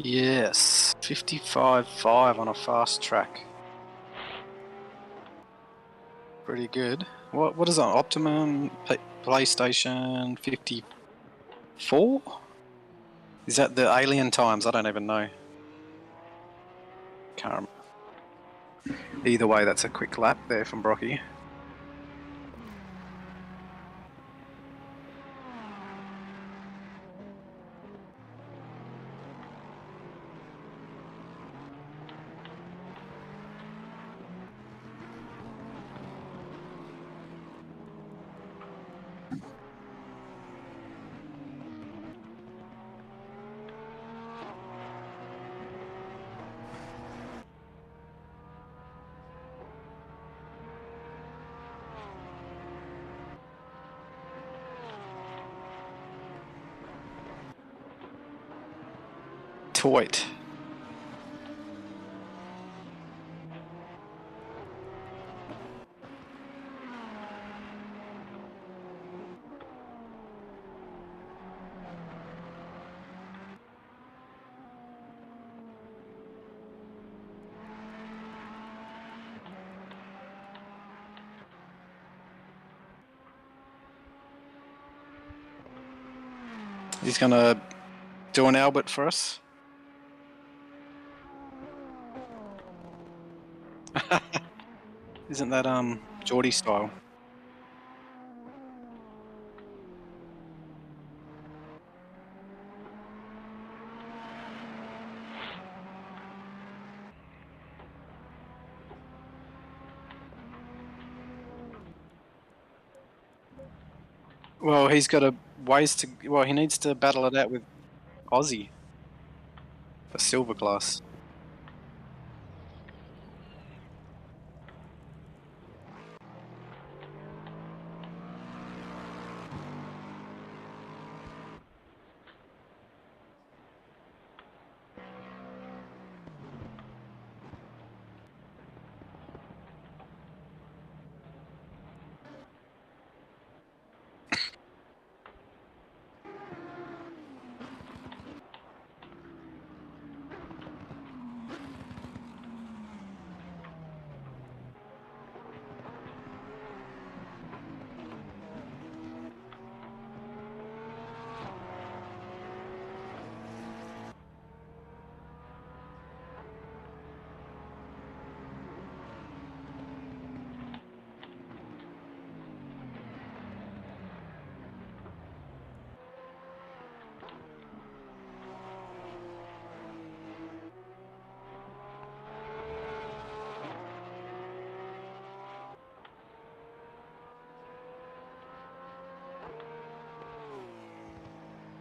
Yes, 55.5 on a fast track. Pretty good. What is that? Optimum PlayStation 54? Is that the alien times? I don't even know. Can't remember. Either way, that's a quick lap there from Brocky. Toit. He's gonna do an Albert for us. Isn't that Geordie style? Well, he's got a ways to. Well, he needs to battle it out with Aussie for silver class.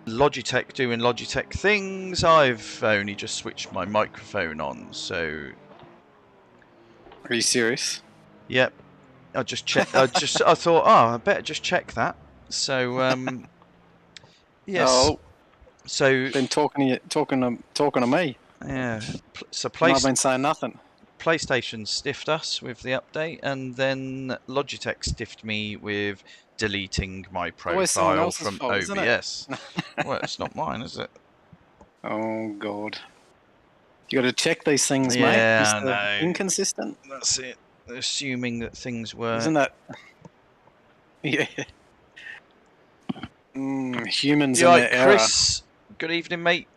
Logitech doing Logitech things. I've only just switched my microphone on, so. Are you serious? Yep. I just checked. I thought, I better just check that. So, yes. Oh. So. Been talking to me. Yeah. So I've been saying nothing. PlayStation stiffed us with the update, and then Logitech stiffed me with deleting my profile from fault, OBS. Well, it's not mine, is it? Oh God! You got to check these things, yeah, mate. Yeah, Mr. no. Inconsistent. That's it. Assuming that things were. Isn't that? Yeah. Humans You and right, their error. Chris? Good evening, mate.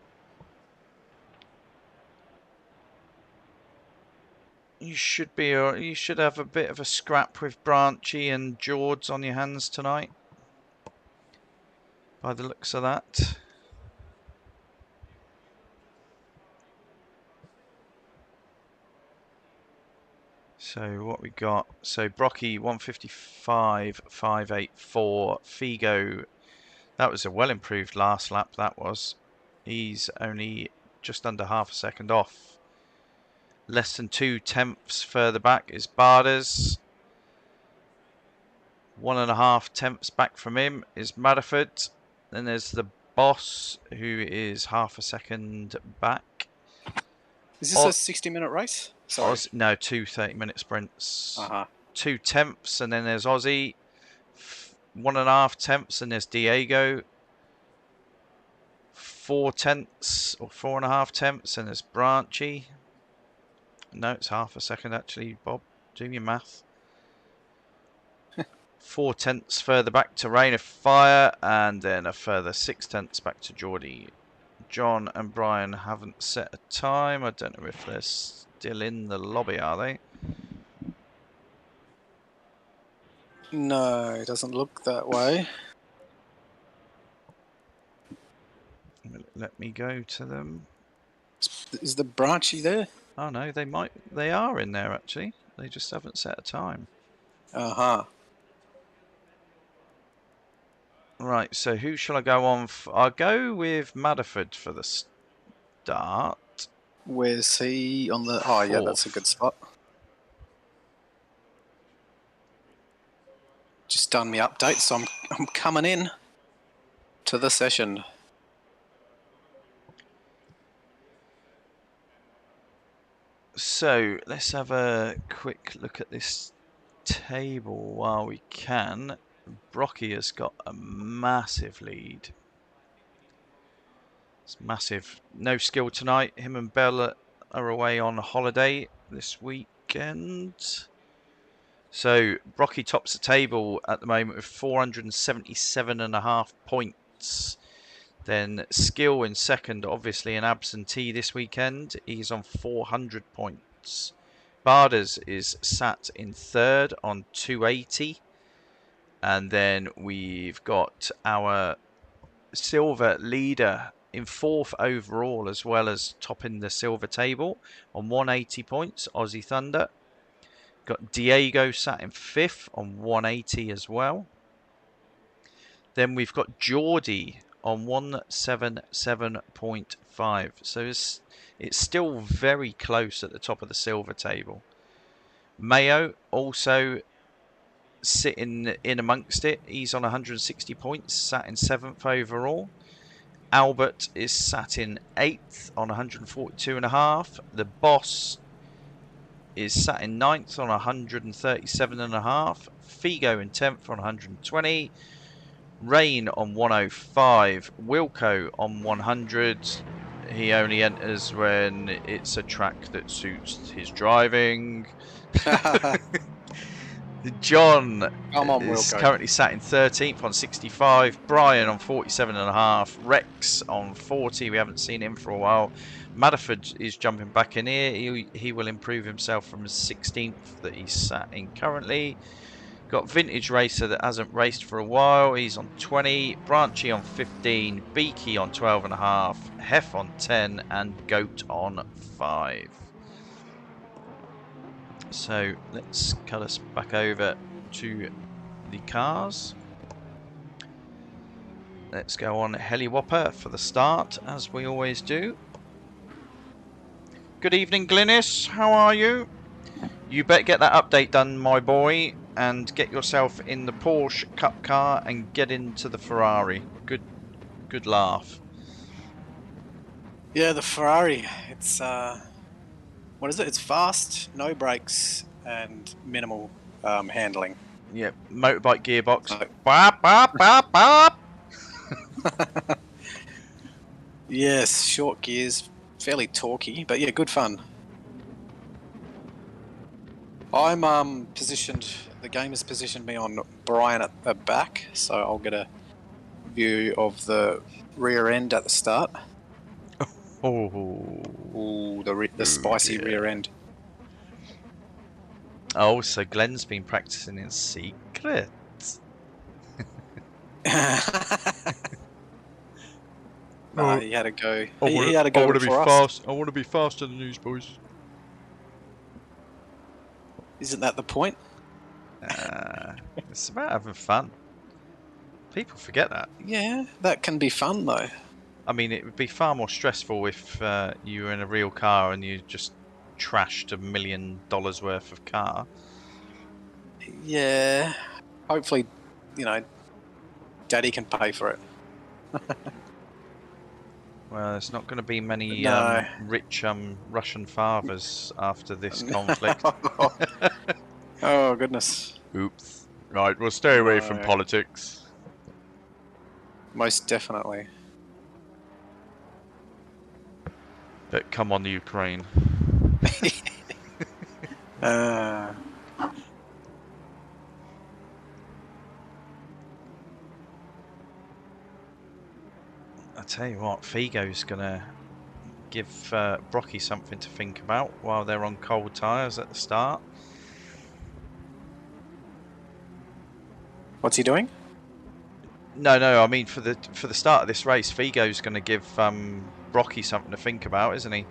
You should be. You should have a bit of a scrap with Branchy and George on your hands tonight, by the looks of that. So what we got? So Brocky 155.584. Figo, that was a well improved last lap. That was. He's only just under half a second off. Less than 2/10 further back is Barders. 1.5 tenths back from him is Madaford. Then there's the boss, who is half a second back. Is this a 60-minute race? Sorry. No, 2 30-minute sprints. 2 tenths, and then there's Aussie. 1.5 tenths, and there's Diego. 4 tenths or 4.5 tenths, and there's Branchy. No, it's half a second actually, Bob. Do your math. 4 tenths further back to Rain of Fire, and then a further 6 tenths back to Geordie. John and Brian haven't set a time. I don't know if they're still in the lobby, are they? No, it doesn't look that way. Let me go to them. Is the Branchy there? Oh no, they are in there actually. They just haven't set a time. Uh-huh. Right, so who shall I go on? I'll go with Madderford for the start. Where's he on the... Oh, yeah, that's a good spot. Just done my update, so I'm coming in to the session. So let's have a quick look at this table while we can. Brocky has got a massive lead. It's massive. No skill tonight. Him and Bella are away on holiday this weekend. So Brocky tops the table at the moment with 477.5 points. Then Skill in second, obviously an absentee this weekend. He's on 400 points. Barders is sat in third on 280. And then we've got our silver leader in fourth overall, as well as topping the silver table on 180 points, Aussie Thunder. Got Diego sat in fifth on 180 as well. Then we've got Geordie on 177.5. So it's still very close at the top of the silver table. Mayo also sitting in amongst it. He's on 160 points, sat in 7th overall. Albert is sat in 8th on 142.5. The Boss is sat in 9th on 137.5. Figo in 10th on 120. Rain on 105. Wilco on 100. He only enters when it's a track that suits his driving. John is currently sat in 13th on 65. Brian on 47.5. Rex on 40. We haven't seen him for a while. Madderford is jumping back in here. He will improve himself from the 16th that he's sat in currently. Got Vintage Racer that hasn't raced for a while. He's on 20. Branchy on 15. Beaky on 12.5. Hef on 10. And Goat on 5. So let's cut us back over to the cars. Let's go on Heliwhopper for the start, as we always do. Good evening, Glynis. How are you? You better get that update done, my boy, and get yourself in the Porsche Cup car and get into the Ferrari. Good laugh. Yeah, the Ferrari. It's what is it? It's fast, no brakes, and minimal handling. Yep, motorbike gearbox. Bop, bop, bop, bop. Yes, short gears, fairly torquey, but yeah, good fun. I'm positioned. The game has positioned me on Brian at the back, so I'll get a view of the rear end at the start. Oh, the spicy rear end. Oh, so Glenn's been practicing in secret. No, he had to go. He had to go. I want to be fast. I want to be faster than these boys. Isn't that the point? It's about having fun. People forget that. Yeah, that can be fun though. I mean, it would be far more stressful if you were in a real car and you just trashed $1 million worth of car. Yeah. Hopefully, Daddy can pay for it. Well, there's not going to be many rich Russian fathers after this conflict. Oh, goodness. Oops. Right, we'll stay away from politics. Most definitely. But come on, the Ukraine. uh, I tell you what, Figo's gonna give Brocky something to think about while they're on cold tyres at the start. what's he doing? No, I mean for the start of this race, Figo's going to give Brocky something to think about, isn't he?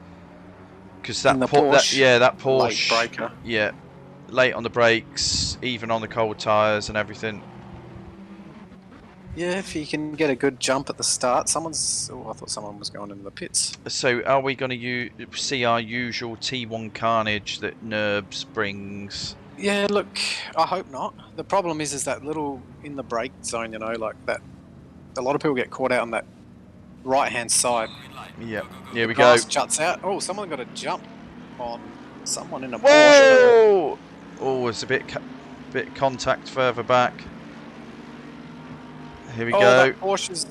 Because that Porsche, that late Porsche, breaker. yeah, late on the brakes, even on the cold tyres and everything. Yeah, if he can get a good jump at the start. Someone's... Oh, I thought someone was going into the pits. So are we going to see our usual T1 carnage that Nurbs brings? Yeah, look, I hope not. The problem is that little in the brake zone, you know, like that. A lot of people get caught out on that right-hand side. Yeah, here we go. Grass juts out. Oh, someone got a jump on someone in a Porsche. Whoa! Oh, it's a bit contact further back. Here we go. That Porsche's...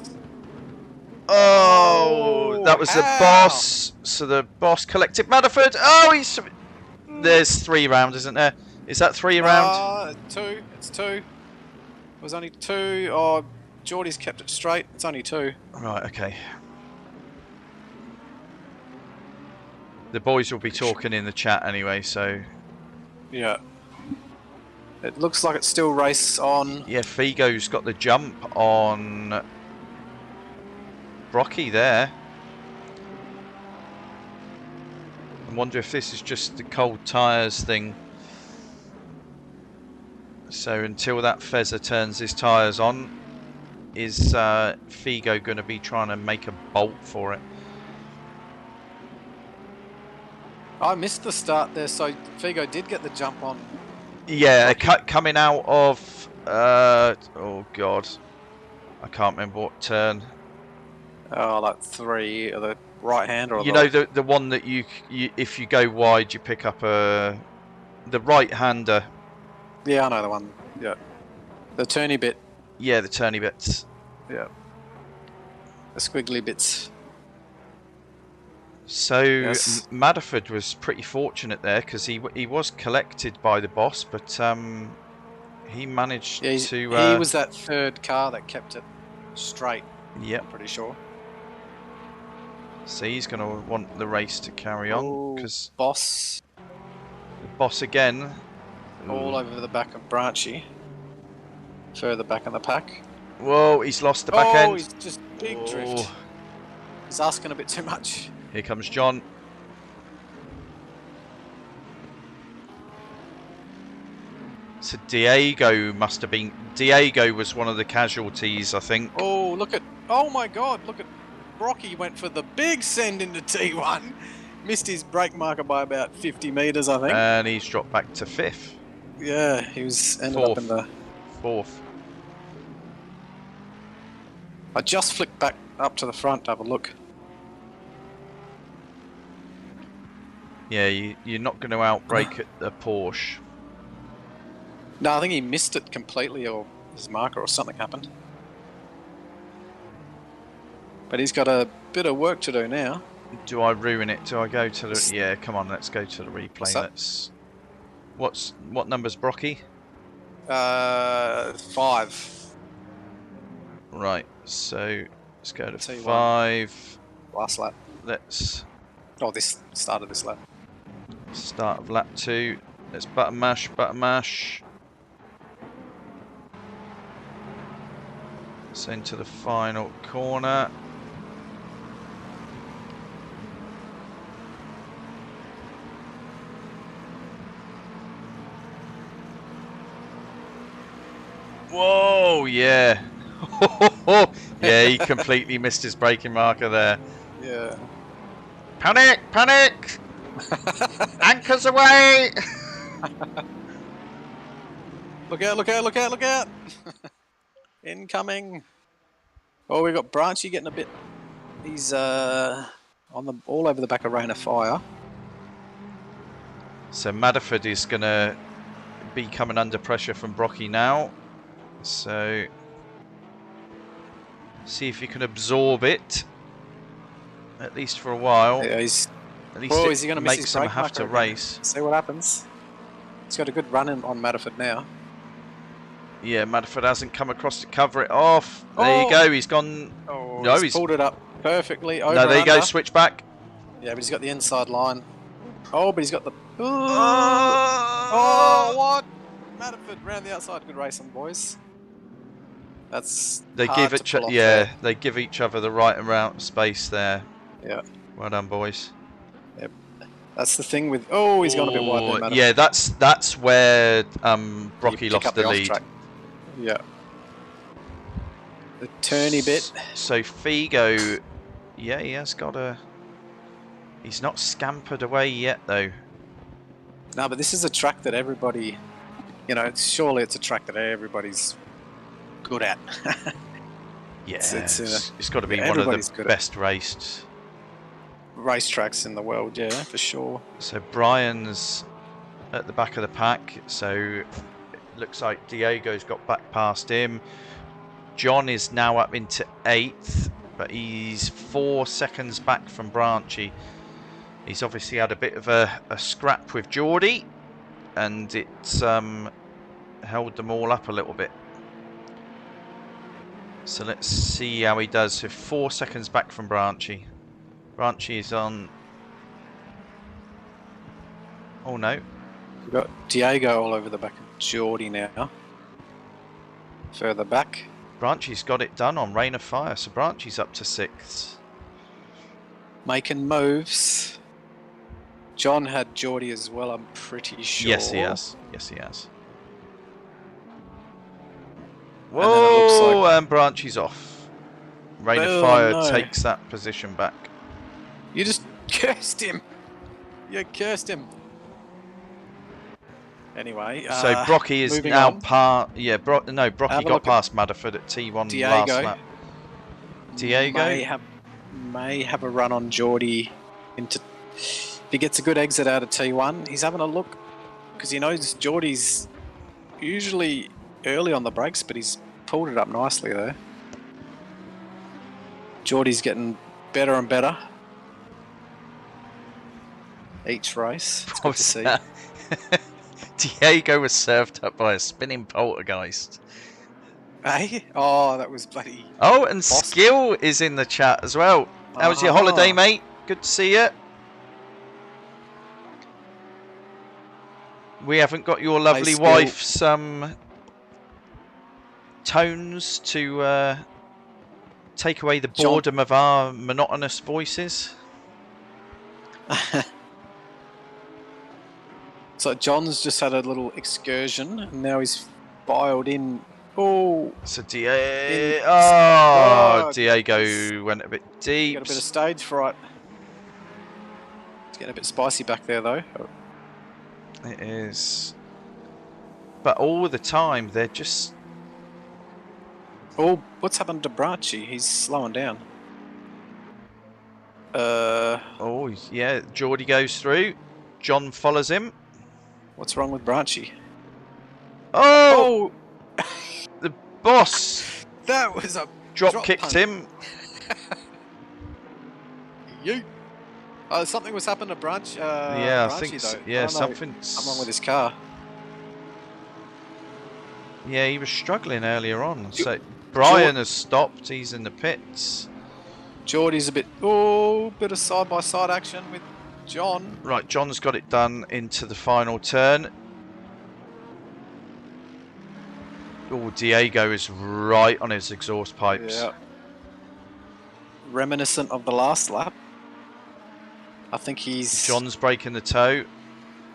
Oh, that was the boss. So the boss collected Madaford. Oh, he's... There's 3 rounds, isn't there? Is that 3 round? 2. It's 2. It was only 2. Oh, Geordie's kept it straight. It's only 2. Right, okay. The boys will be talking in the chat anyway, so... Yeah. It looks like it's still race on. Yeah, Figo's got the jump on Brocky there. I wonder if this is just the cold tyres thing. So until that Fezzer turns his tyres on, is Figo going to be trying to make a bolt for it? I missed the start there, so Figo did get the jump on. Yeah, coming out of... oh, God. I can't remember what turn. Oh, like 3 of the right hand, or you know the one that you if you go wide you pick up the right hander. Yeah, I know the one. Yeah, the turny bit. Yeah, the turny bits. Yeah, the squiggly bits. So yes. Madaford was pretty fortunate there because he was collected by the boss, but he managed to. He was that 3rd car that kept it straight. Yep. I'm pretty sure. So he's going to want the race to carry on because boss. The boss again. All over the back of Branchy. Further back in the pack. Whoa, he's lost the back end. Oh, he's just big drift. He's asking a bit too much. Here comes John. So Diego must have been... Diego was one of the casualties, I think. Oh, look at... Oh my God, look at... Brocky went for the big send into T1. Missed his brake marker by about 50 metres, I think. And he's dropped back to 5th. Yeah, he was ended up in the... 4th. I just flicked back up to the front to have a look. Yeah, you're not going to outbrake at the Porsche. No, I think he missed it completely, or his marker or something happened. But he's got a bit of work to do now. Do I ruin it? Do I go to the... Yeah, come on, let's go to the replay. What number's Brocky? 5. Right, so let's go to 5. Last lap. Let's... Oh, this start of this lap. Start of lap 2. Let's button mash, button mash. So into the final corner. Whoa, yeah. Yeah, he completely missed his braking marker there. Yeah. Panic, panic! Anchors away! Look out, look out, look out, look out! Incoming! Oh, we got Branchy getting a bit... He's on the all over the back of Rain of Fire. So Madaford is going to be coming under pressure from Brocky now. So see if you can absorb it, at least for a while. Yeah, he's At least Oh, it is he going to miss his makes them brake have to marker again? race. See what happens. He's got a good run in on Matterford now. Yeah, Madford hasn't come across to cover it off. There you go. He's gone. Oh, No, he's pulled it up perfectly. Over no. There you and go. under. Switch back. Yeah, but he's got the inside line. Oh, but he's got the... Oh, Oh, what? Matterford round the outside. Good racing, boys. That's They hard give to each pull off yeah, there. they give each other the right amount of space there. Yeah. Well done, boys. Yep. That's the thing with... Oh, he's gone a bit wide there, Matterford. Yeah, that's where Brocky You pick lost up the off lead. track. Yeah. The turny bit. So Figo, yeah, he has got a... He's not scampered away yet, though. No, but this is a track that everybody... You know, surely it's a track that everybody's good at. Yeah, it's got to be one of the good best raced racetracks in the world, yeah, for sure. So Brian's at the back of the pack, so it looks like Diego's got back past him. John is now up into 8th, but he's 4 seconds back from Branchy. He's obviously had a bit of a scrap with Geordie, and it's held them all up a little bit. So let's see how he does. So 4 seconds back from Branchy. Branchy is on... Oh no. We've got Diego all over the back of Geordie now. Further back. Branchy's got it done on Rain of Fire, so Branchy's up to 6th. Making moves. John had Geordie as well, I'm pretty sure. Yes, he has. Yes, he has. Whoa, and Branchy's off. Rain of Fire takes that position back. You just cursed him. You cursed him. Anyway, so Brocky is now past. Yeah, Brocky got past Madderford at T1 Diego. Last lap. Diego may have a run on Geordie into. If he gets a good exit out of T1, he's having a look because he knows Geordie's usually early on the brakes, but he's pulled it up nicely there. Geordie's getting better and better each race. It's good to see. Diego was served up by a spinning poltergeist. Hey? Oh, that was bloody... Oh, and awesome. Skill is in the chat as well. How was your holiday, mate? Good to see you. We haven't got your lovely wife's tones to take away the boredom of our monotonous voices. So John's just had a little excursion, and now he's filed in. Oh, so Diego went a bit deep. Got a bit of stage fright. It's getting a bit spicy back there, though. It is, but all the time they're just. Oh, what's happened to Branchy? He's slowing down. Oh yeah, Geordie goes through. John follows him. What's wrong with Branchy? Oh! The boss! That was a drop kicked him. You. Something was happening to Branchy. Yeah, Branchy, I think so. though. Yeah, something's... What's wrong with his car? Yeah, he was struggling earlier on. So Brian has stopped. He's in the pits. Geordie's a bit... Oh, bit of side-by-side action with John. Right, John's got it done into the final turn. Oh, Diego is right on his exhaust pipes. Yeah. Reminiscent of the last lap. I think he's... John's breaking the toe.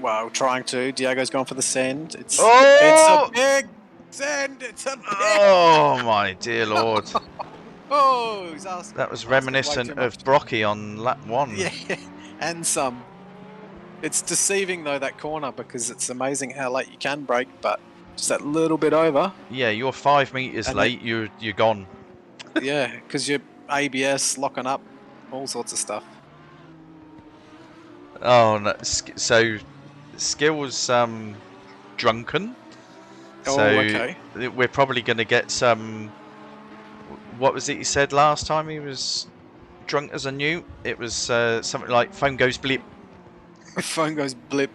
Well, trying to. Diego's gone for the send. It's a big send. It's a big... Oh, my dear Lord. Oh, he's asked. That was reminiscent of Brocky on lap 1. Yeah, and some. It's deceiving though, that corner, because it's amazing how late you can brake, but just that little bit over. Yeah, you're 5 meters and late. You're gone. Yeah, because you're ABS locking up, all sorts of stuff. Oh no! So Skill's drunken. Oh, so okay. We're probably going to get some. What was it he said last time he was drunk as a newt? It was something like phone goes bleep. The phone goes blip.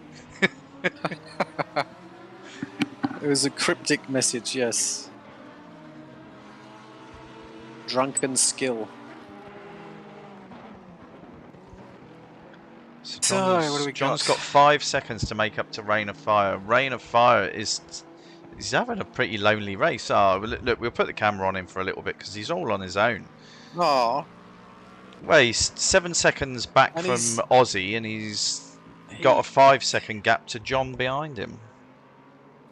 It was a cryptic message, yes. Drunken skill. So what do we John's got? got 5 seconds to make up to Rain of Fire. Rain of Fire he's having a pretty lonely race. Oh, look, we'll put the camera on him for a little bit because he's all on his own. Oh. Well, he's 7 seconds back And from Aussie, and he's got a 5-second gap to John behind him.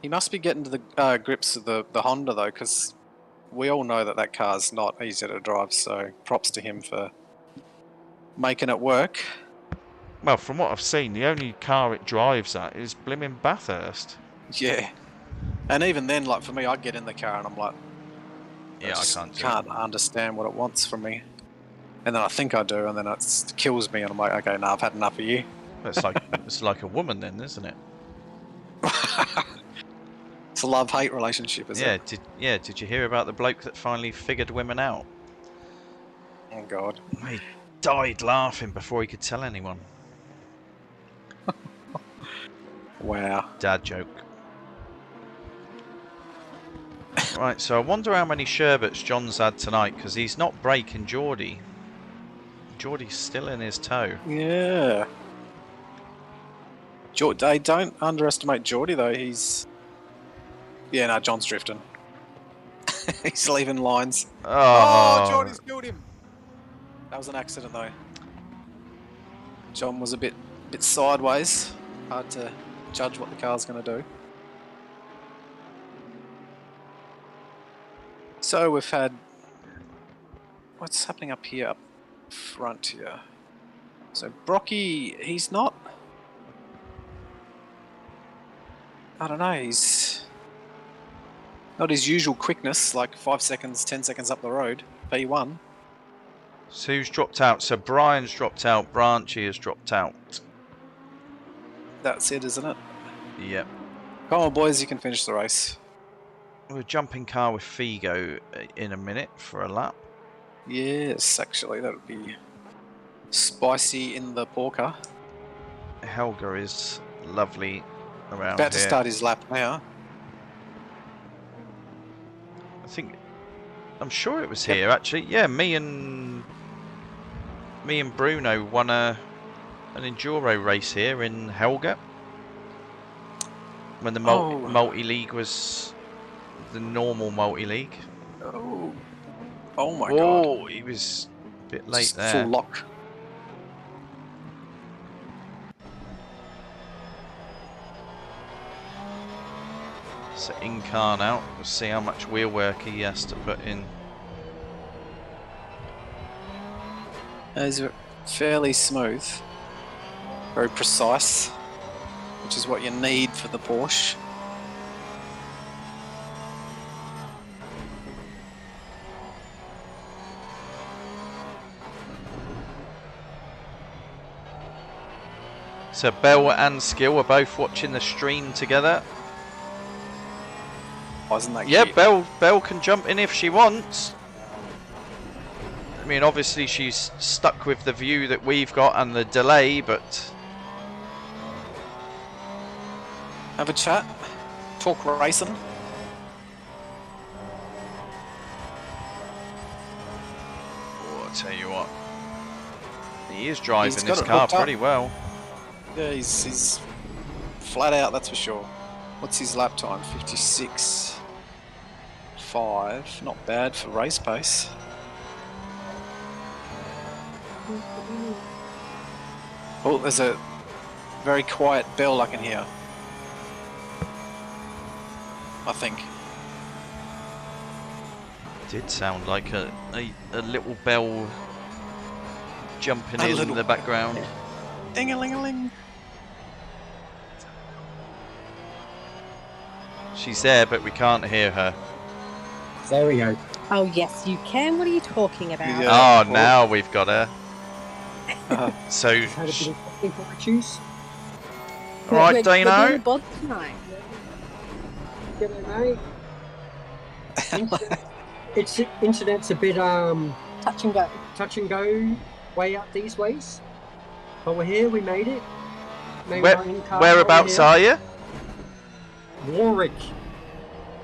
He must be getting to the grips of the Honda, though, because we all know that car's not easy to drive, so props to him for making it work. Well, from what I've seen, the only car it drives at is blimmin' Bathurst. Yeah. And even then, like, for me, I get in the car and I'm like... Yeah, I can't understand what it wants from me. And then I think I do, and then it kills me, and I'm like, okay, no, I've had enough of you. It's like a woman then, isn't it? It's a love-hate relationship, isn't it? Did you hear about the bloke that finally figured women out? Oh, God. He died laughing before he could tell anyone. Wow. Dad joke. Right, so I wonder how many sherbets John's had tonight, because he's not breaking Geordie. Geordie's still in his toe. Yeah. They don't underestimate Geordie, though. He's... Yeah, no, John's drifting. He's leaving lines. Oh, Geordie's killed him. That was an accident, though. John was a bit sideways. Hard to judge what the car's going to do. So we've had... What's happening up here, up front here? So Brocky, he's not... I don't know, he's... Not his usual quickness, like 5 seconds, 10 seconds up the road. P1. So who's dropped out? So Brian's dropped out, Branchy has dropped out. That's it, isn't it? Yep. Come on, boys, you can finish the race. We're jumping car with Figo in a minute for a lap. Yes, actually, that would be spicy in the porker. Helga is lovely around About to here. start his lap now. I'm sure it was here actually. Yeah, me and Bruno won an enduro race here in Helga when the multi-league was the normal multi-league. Oh my god. Oh, he was a bit late just there. Full lock. So Incarn out. We'll see how much wheel work he has to put in. It's fairly smooth. Very precise. Which is what you need for the Porsche. So Bell and Skill are both watching the stream together. Wasn't that Yeah, cute? Bell can jump in if she wants. I mean, obviously she's stuck with the view that we've got and the delay, but... Have a chat. Talk racing. Oh, I'll tell you what. He is driving this it car hooked up. pretty well. Yeah, he's flat out, that's for sure. What's his lap time? 56.5. Not bad for race pace. Oh, there's a very quiet bell I can hear. I think. Did sound like a little bell jumping in the background. Ding-a-ling-a-ling. She's there, but we can't hear her. There we go. Oh, yes, you can. What are you talking about? Yeah. Oh, now we've got her. So, Had a bit of technical issues. all right, We're doing a Dino. bod tonight. G'day, mate. Internet's a bit Touch and go. touch and go way up these ways. But we're here, we made it. Maybe not in car Whereabouts over are you? here. Warwick.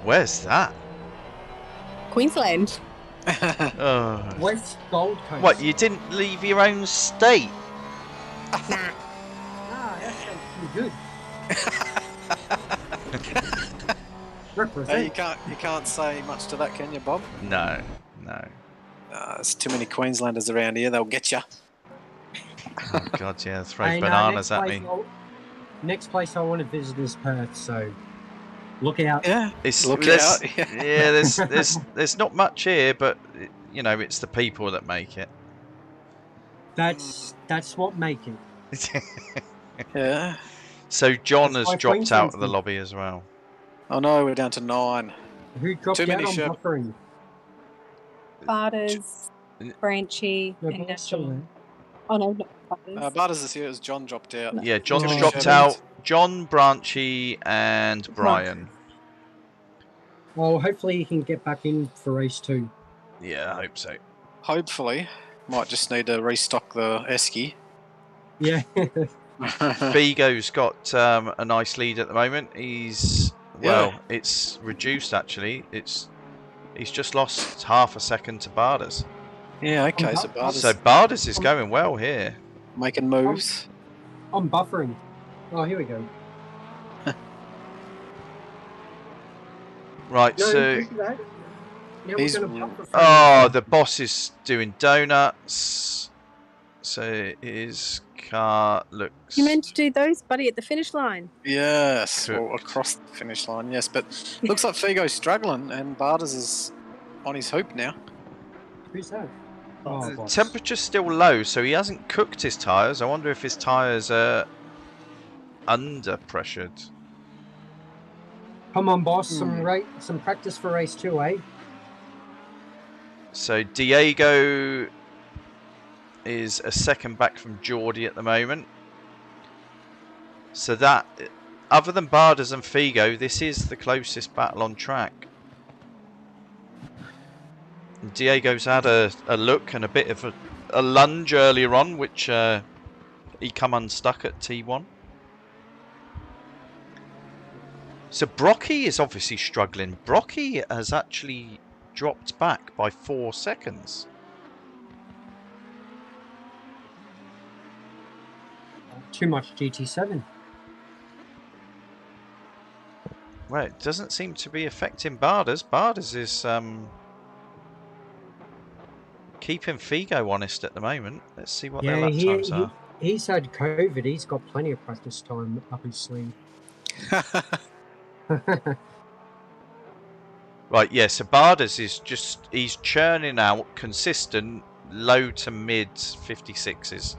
Where's that? Queensland. Oh. West Gold Coast. What, you didn't leave your own state? Nah. Ah, that sounds pretty good. Hey, Represent. you can't say much to that, can you, Bob? No, no. There's too many Queenslanders around here. They'll get you. Oh god, yeah, throw And, bananas at me. Next place I want to visit is Perth, so look out. Yeah. It's Look there's- out. yeah, there's not much here, but you know, it's the people that make it. That's what make it. Yeah. So John That's has why dropped out Queensland's of the good. lobby as well. Oh no, we're down to 9. Who dropped Too out many on Sherp- buffering? Butters, Branchy, No, and Bob's still National. Oh no, not Butters. Butters is here as John dropped out. No. Yeah, John's Oh. dropped Sherman. out. John, Branchy, and Brian. Well, hopefully you can get back in for race 2. Yeah, I hope so. Hopefully. Might just need to restock the Esky. Yeah. Figo's got a nice lead at the moment. He's it's reduced actually. He's just lost half a second to Barders. Yeah, okay, so Butters So Barders is going well here. making moves. I'm buffering. Oh, here we go. Right, No, so look at that. Now He's- we're going to buffer. oh, the boss is doing donuts. So his car looks. You meant to do those, buddy, at the finish line. Yes, Correct. well, across the finish line, yes. But looks like Figo's struggling and Butters is on his hoop now. Who's that? Oh, The boss. temperature's still low, so he hasn't cooked his tyres. I wonder if his tyres are under pressured. Come on, boss. Some practice for race 2, eh? So Diego is a second back from Geordie at the moment. So that, other than Barders and Figo, this is the closest battle on track. And Diego's had a look and a bit of a lunge earlier on, which he come unstuck at T1. So Brocky is obviously struggling. Brocky has actually dropped back by 4 seconds. Too much GT7. Well, it doesn't seem to be affecting Barders. Barders is keeping Figo honest at the moment. Let's see what their Yeah, lap times are. he's had COVID. He's got plenty of practice time up his sleeve. Right, yeah, so Barders is just, he's churning out consistent low to mid 56s.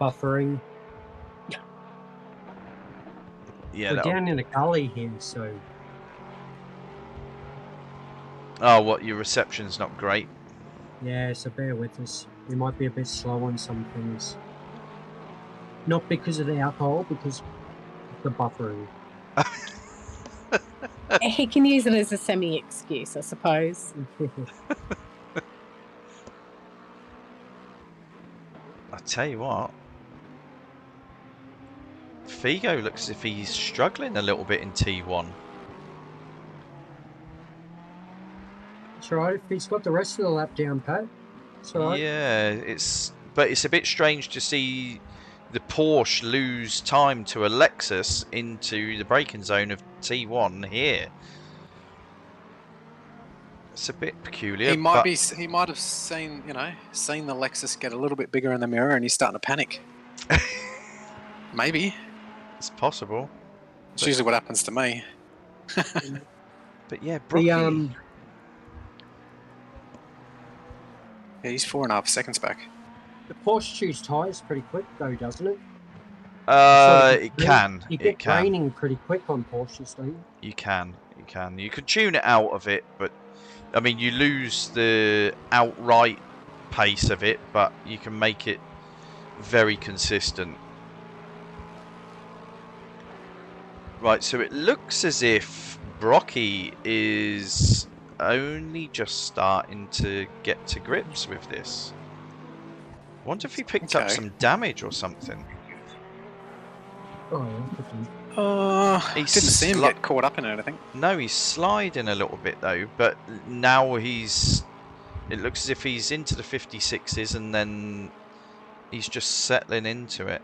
Buffering. Yeah, We're that'll- down in a gully here, so oh, what, your reception's not great. yeah, so bear with us. We might be a bit slow on some things. Not because of the alcohol, because of the buffering. He can use it as a semi-excuse, I suppose. I tell you what, Figo looks as if he's struggling a little bit in T1. It's alright if he's got the rest of the lap down, Pat. It's alright. Yeah, but it's a bit strange to see the Porsche lose time to a Lexus into the braking zone of T1 here. It's a bit peculiar. he might but be. He might have seen, seen the Lexus get a little bit bigger in the mirror, and he's starting to panic. Maybe. It's possible. It's usually what happens to me. But yeah, Brocky. The Yeah, he's 4.5 seconds back. the Porsche chews tyres pretty quick though, doesn't it? It can. You It get can. raining pretty quick on Porsches, don't you? You can. You can. You could tune it out of it, but I mean, you lose the outright pace of it, but you can make it very consistent. Right, so it looks as if Brocky is only just starting to get to grips with this. I wonder if he picked up Okay. some damage or something. Oh, yeah, good one. Didn't He's see him get caught up in anything. No, he's sliding a little bit though, but now he's. It looks as if he's into the 56s and then he's just settling into it.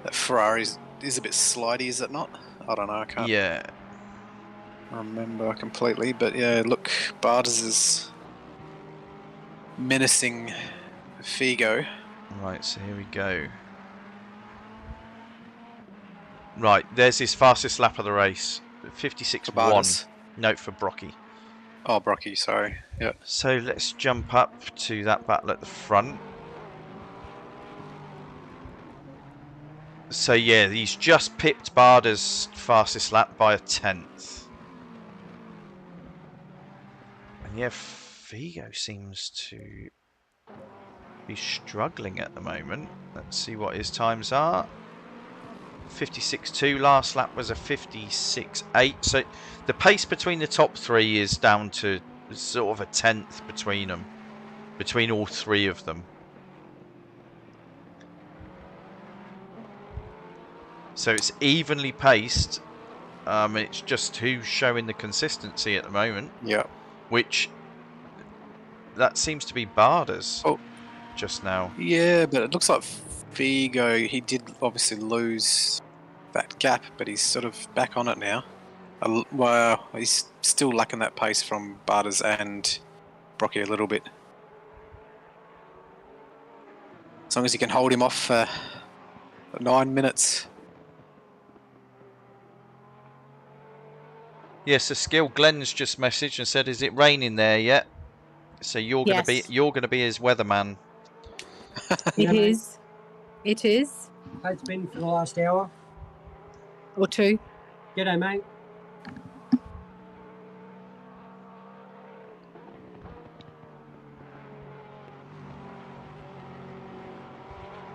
That Ferrari is a bit slidey, is it not? I don't know. I can't Yeah. remember completely, but yeah, look, Barters is menacing Figo. Right, so here we go. Right, there's his fastest lap of the race. 56.1. Barters. Note for Brocky. Oh, Brocky, sorry. Yeah. So let's jump up to that battle at the front. So yeah, he's just pipped Barder's fastest lap by a 10th. And yeah, Figo seems to be struggling at the moment. Let's see what his times are. 56.2, last lap was a 56.8. So the pace between the top three is down to sort of a 10th between them, between all three of them. So it's evenly paced. It's just who's showing the consistency at the moment. Yeah. Which that seems to be Barder's just now. Yeah, but it looks like Figo, he did obviously lose that gap, but he's sort of back on it now. Well, he's still lacking that pace from Barters and Brocky a little bit. As long as he can hold him off for 9 minutes. Yes, the skill Glenn's just messaged and said, "Is it raining there yet?" So you're gonna be his weatherman. It is. It is. It's been for the last hour or two. G'day, mate.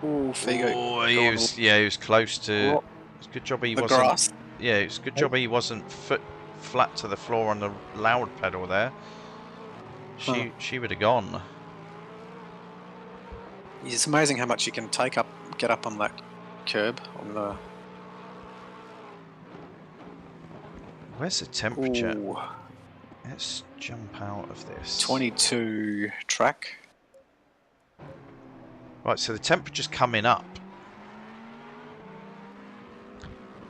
Ooh, Figo. Oh, he was close to. It's a good job he wasn't. Grass. Yeah, it's a good job he wasn't foot flat to the floor on the loud pedal there. She would have gone. It's amazing how much you can get up on that curb on the. Where's the temperature? Ooh, Let's jump out of this. 22 track. Right, so the temperature's coming up.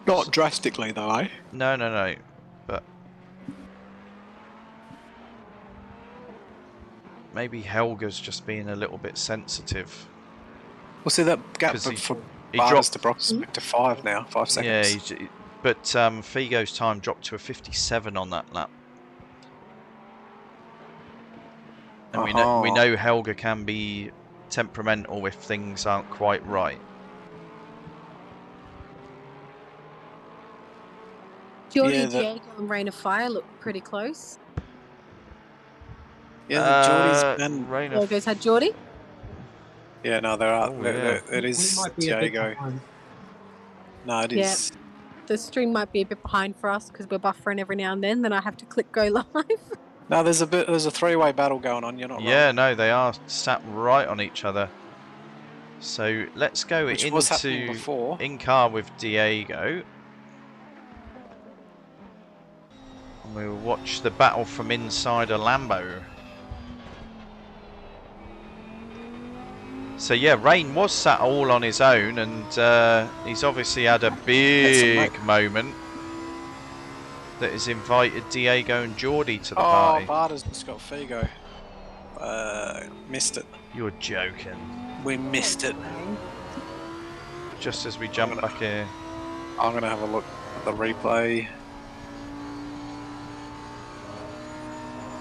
Not drastically though, eh? No. But maybe Helga's just being a little bit sensitive. Well, see that gap from Barters to Brock's to 5 now, 5 seconds. Yeah, but Figo's time dropped to a 57 on that lap. And we know Helga can be temperamental if things aren't quite right. Geordie, Diego and Rain of Fire look pretty close. Yeah, Geordie's been... Diego's had Geordie? Yeah, no, there are. Oh, yeah. It is Diego. No, it is. Yeah. The stream might be a bit behind for us because we're buffering every now and then I have to click go live. No, there's a three-way battle going on. You're not wrong. Yeah, no, they are sat right on each other. So let's go into in car with Diego. And we'll watch the battle from inside a Lambo. So yeah, Rain was sat all on his own, and he's obviously had a big moment that has invited Diego and Geordie to the party. Oh, Barter's just got Figo. Missed it. You're joking. We missed it. Just as we jump back here. I'm going to have a look at the replay.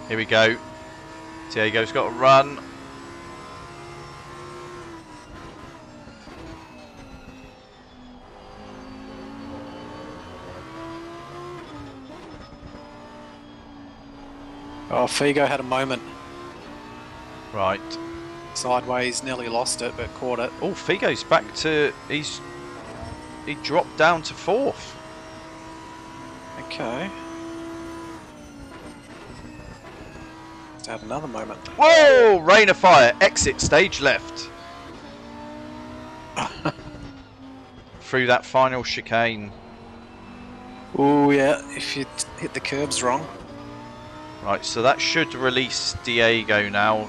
Here we go. Diego's got a run. Oh, Figo had a moment. Right. Sideways, nearly lost it, but caught it. Oh, Figo's back to... He dropped down to 4th. Okay. Just had another moment. Whoa! Rain of Fire. Exit stage left. Through that final chicane. Oh yeah, if you hit the curbs wrong. Right, so that should release Diego now.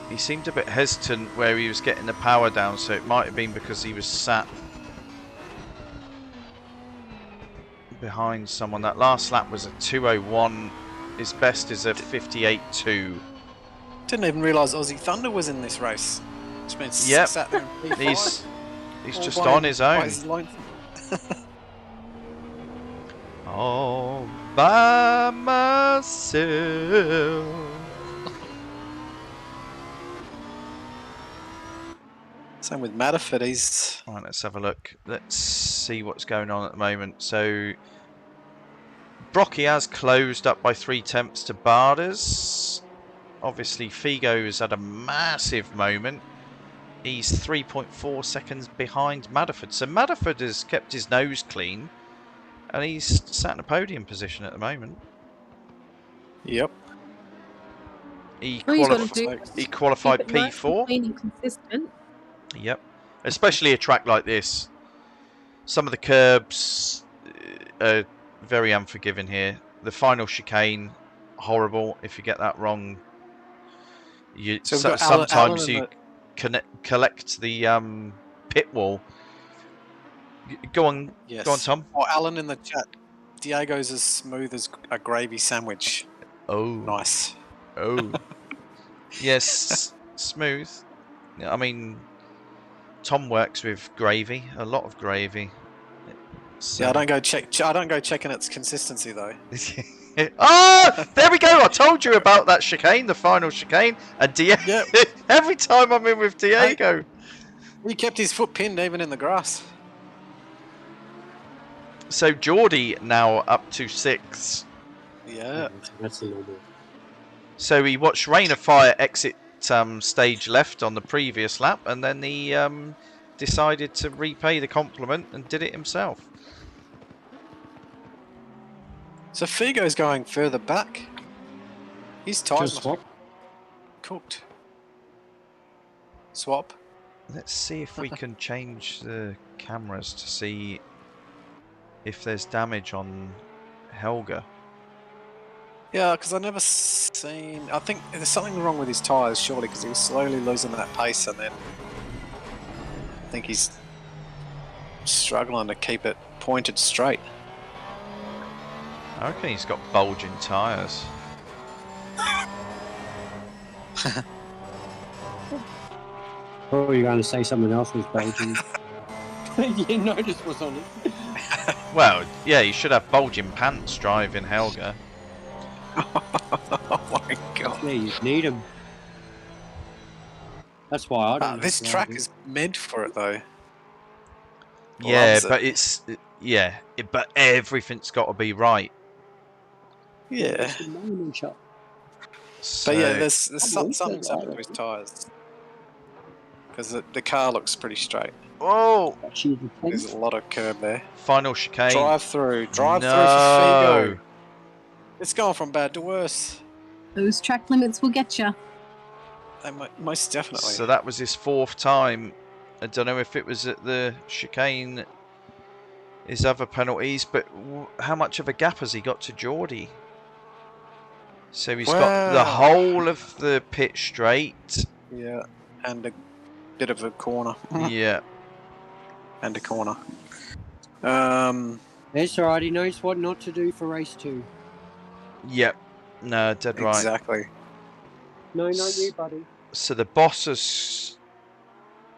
He seemed a bit hesitant where he was getting the power down, so it might have been because he was sat behind someone. That last lap was a 2:01. His best is a 58.2. Didn't even realise Aussie Thunder was in this race. It's been Yep. sat there in P5. He's all just by- on his by own. his lonesome. All by myself. Same with Matterford. He's Right, let's have a look. Let's see what's going on at the moment. So, Brocky has closed up by 3/10 to Barders. Obviously, Figo's had a massive moment. He's 3.4 seconds behind Matterford. So Matterford has kept his nose clean, and he's sat in a podium position at the moment. yep. He, All he's got to Looks do like- is he keep qualified it nice and P4. clean and consistent. Yep. Especially a track like this. Some of the curbs are very unforgiving here. The final chicane, horrible. If you get that wrong, you So we've got Alan sometimes in you collect the pit wall. Go on, Yes. go on, Tom. Or Alan in the chat. Diego's as smooth as a gravy sandwich. Oh, Nice. oh, yes, smooth. I mean, Tom works with gravy, a lot of gravy. So... Yeah, I don't go checking its consistency though. Oh, there we go. I told you about that chicane, the final chicane, and Diego. Yep. Every time I'm in with Diego. He kept his foot pinned even in the grass. So Geordie now up to 6. Yeah. That's a normal. So he watched Rain of Fire exit stage left on the previous lap, and then he decided to repay the compliment and did it himself. So Figo's going further back. His tyres Just must be swap. cooked. Swap. Let's see if we can change the cameras to see if there's damage on Helga. Yeah, because I never seen. I think there's something wrong with his tyres, surely, because he was slowly losing that pace, and then I think he's struggling to keep it pointed straight. I reckon he's got bulging tyres. Oh, you're going to say someone else was Belgian. You noticed what's on it. Well, yeah, you should have bulging pants driving Helga. Oh my god. Yeah, you need them. That's why I don't. know This how to track drive is meant for it though. Yeah, Loves it. but it's but everything's got to be right. Yeah. It's the morning shot. So, But yeah, there's something's something's happened to his tyres. Because the car looks pretty straight. oh, Actually, the There's a lot of curb there. final chicane. Drive through for No. Figo. It's going from bad to worse. Those track limits will get you. They most definitely. So that was his 4th time. I don't know if it was at the chicane, his other penalties, but how much of a gap has he got to Geordie? So he's got the Wow. whole of the pit straight. Yeah, and a bit of a corner. Yeah. And a corner. It's alright. He knows what not to do for race 2. Yep. No, dead right. Exactly. No, not you, buddy. So the boss has...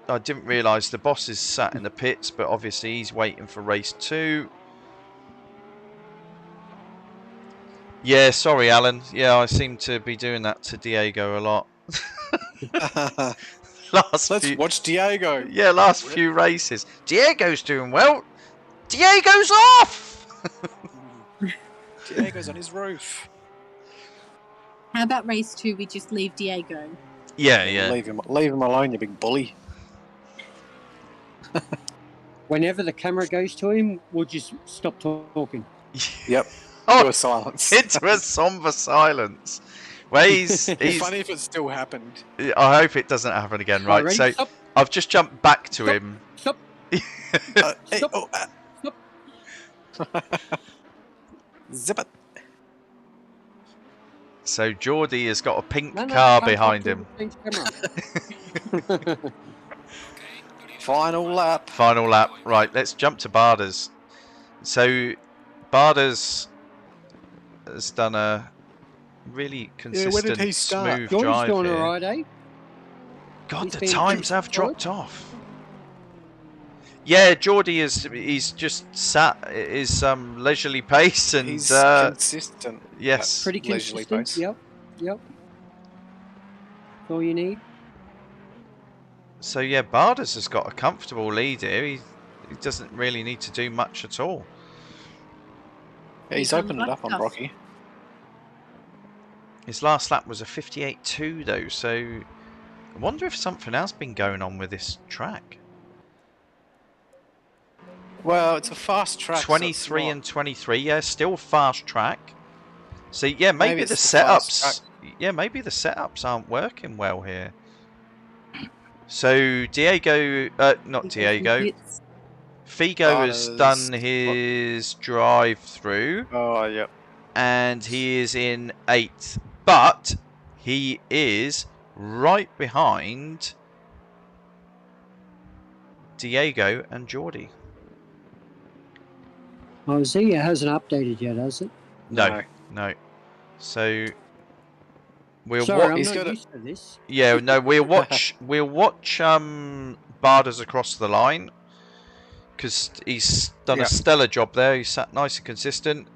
I didn't realise the boss is sat in the pits, but obviously he's waiting for race 2. Yeah, sorry, Alan. Yeah, I seem to be doing that to Diego a lot. Last Let's few, watch Diego. yeah, last few races. Diego's doing well. Diego's off! Diego's on his roof. How about race 2? We just leave Diego. Yeah, yeah. Leave him alone, you big bully. Whenever the camera goes to him, we'll just stop talking. Yep. Oh, Do a silence. into a somber silence. Well, It's funny if it still happened. I hope it doesn't happen again, right? ready? So Stop. I've just jumped back to Stop. him. Stop. Hey, Stop. oh, Stop. zip it. So Geordie has got a pink No, car can't behind talk him. to the camera. Final lap. Final lap. Right, let's jump to Barders. So Barders has done a really consistent, he start? smooth Geordie's drive doing here. all right, eh? God, He's the been times pretty have solid. dropped off. Yeah, Geordie he's just sat at his leisurely pace and He's consistent. yes. Pretty Leisurely consistent. pace. Yep. That's all you need. So yeah, Barders has got a comfortable lead here. He doesn't really need to do much at all. Yeah, he's He's on opened the it up on back Rocky. His last lap was a 58.2 though, so I wonder if something else been going on with this track. Well, it's a fast track. 23 and 23, yeah, still fast track. So yeah, maybe it's the the fast setups, yeah, maybe the setups aren't working well here. So Diego, not Diego, Figo has done his drive through. Oh, yep. And he is in 8th, but he is right behind Diego and Geordie. Oh, see, it hasn't updated yet, has it? No. So we'll Sorry, I'm he's not got used to this. yeah, no, we'll watch Barders across the line because he's done a stellar job there. He's sat nice and consistent.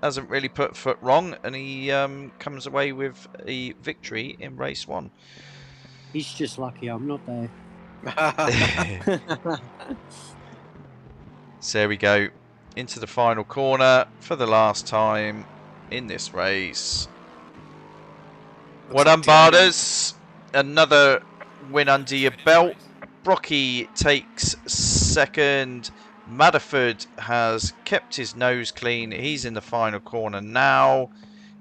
Hasn't really put foot wrong, and he comes away with a victory in race 1. He's just lucky I'm not there. So there we go, into the final corner for the last time in this race. Well done, Barders. Another win under your belt. Brocky takes 2nd. Maddaford has kept his nose clean. He's in the final corner now.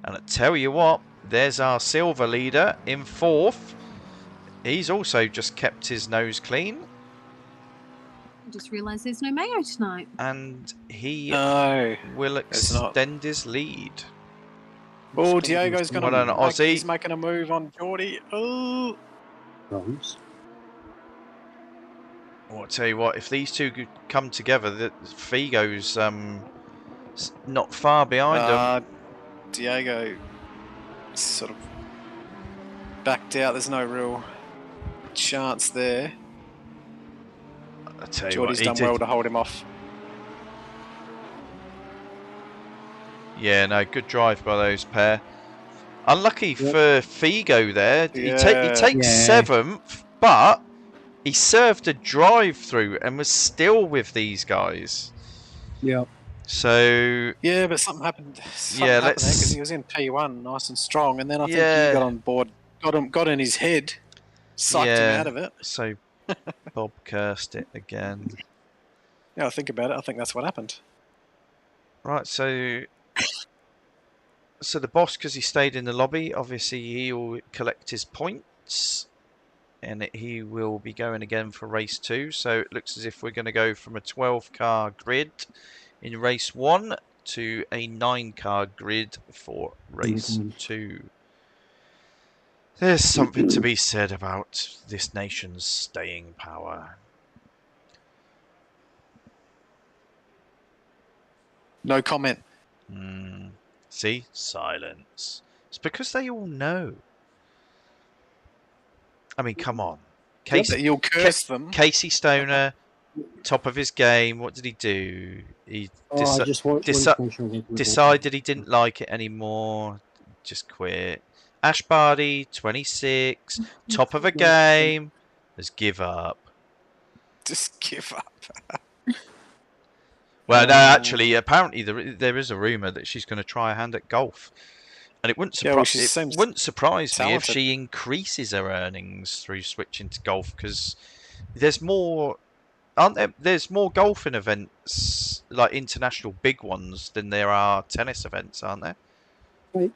And I tell you what, there's our silver leader in 4th. He's also just kept his nose clean. I just realised there's no mayo tonight. And he No. will there's not. extend his lead. Oh, Diego's going Well done, to Aussie. he's making a move on Geordie. Oh. Wrongs. Well, I'll tell you what, if these two could come together, Figo's not far behind them. Diego sort of backed out. There's no real chance there. I tell you Geordie's what, done well to hold him off. Yeah, no, good drive by those pair. Unlucky for Figo there. He takes 7th, but he served a drive through and was still with these guys. Yep. So yeah, but something happened. Because he was in P1, nice and strong, and then I think he got on board, got in his head, sucked him out of it. So Bob cursed it again. Yeah, I think about it. I think that's what happened. Right, so the boss, because he stayed in the lobby, obviously he'll collect his points, and he will be going again for race 2. So it looks as if we're going to go from a 12-car grid in race 1 to a 9-car grid for race 2. There's something to be said about this nation's staying power. No comment. See? Silence. It's because they all know. I mean, come on. You'll curse them. Casey Stoner, top of his game. What did he do? He decided he didn't like it anymore. Just quit. Ash Barty, 26, top of a game. Just give up. Just give up. Well, no, actually, apparently there is a rumour that she's going to try a hand at golf. And it wouldn't surprise me if she increases her earnings through switching to golf, because there's more, aren't there? There's more golfing events, like international big ones, than there are tennis events, aren't there? Right.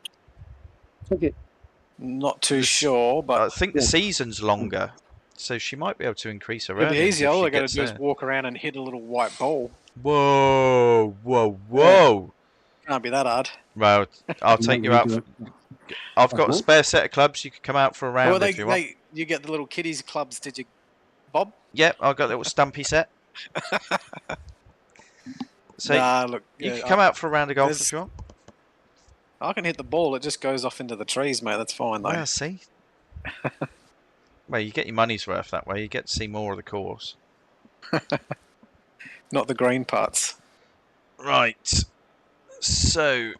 Okay. Not too sure, but I think the season's longer, so she might be able to increase her it'll be earnings easy. if All she they got to gets do is there. walk around and hit a little white ball. Whoa! Can't be that hard. Well, I'll take you out. I've got a spare set of clubs. You could come out for a round if you want. You get the little kiddies clubs, did you, Bob? Yep, I've got a little stumpy set. So nah, look, you can come out for a round of golf if you want. I can hit the ball. It just goes off into the trees, mate. That's fine, though. Well, see. Well, you get your money's worth that way. You get to see more of the course. Not the green parts. Right. So,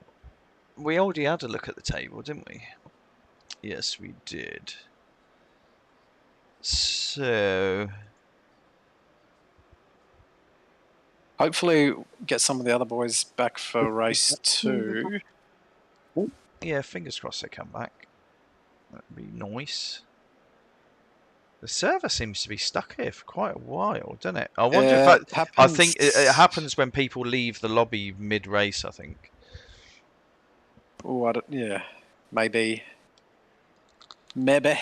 we already had a look at the table, didn't we? Yes, we did. So, hopefully get some of the other boys back for race 2. Yeah, fingers crossed they come back. That'd be nice. The server seems to be stuck here for quite a while, doesn't it? I wonder if that... I think it happens when people leave the lobby mid-race, I think. Oh, yeah. Maybe. Maybe.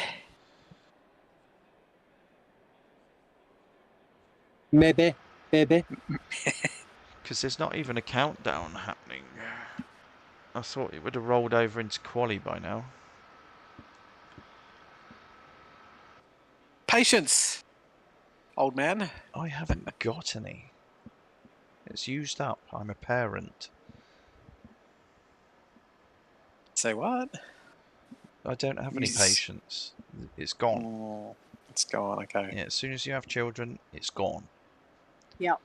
Because there's not even a countdown happening. I thought it would have rolled over into quali by now. Patience, old man. I haven't got any. It's used up. I'm a parent. Say what? I don't have any patience. It's gone. Oh, it's gone, okay. Yeah, as soon as you have children, it's gone. Yep.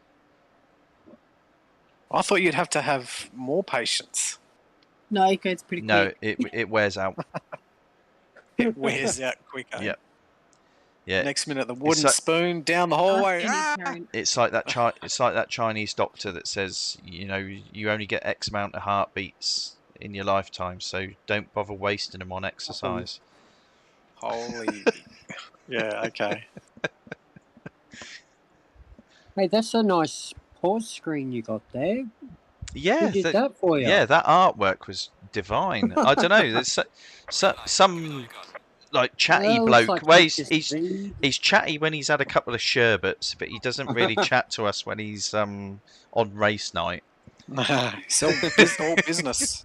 I thought you'd have to have more patience. No, it goes pretty No, quick. it wears out. It wears out quicker. Yep. Yeah. Next minute, the wooden spoon down the hallway. It's like that. It's like that Chinese doctor that says, you know, you only get X amount of heartbeats in your lifetime, so don't bother wasting them on exercise. Holy. Yeah. Okay. Hey, that's a nice pause screen you got there. Yeah. Who did that for you? Yeah, that artwork was divine. I don't know. There's some. Like chatty bloke. Like well, he's chatty when he's had a couple of sherbets, but he doesn't really chat to us when he's on race night. It's all business.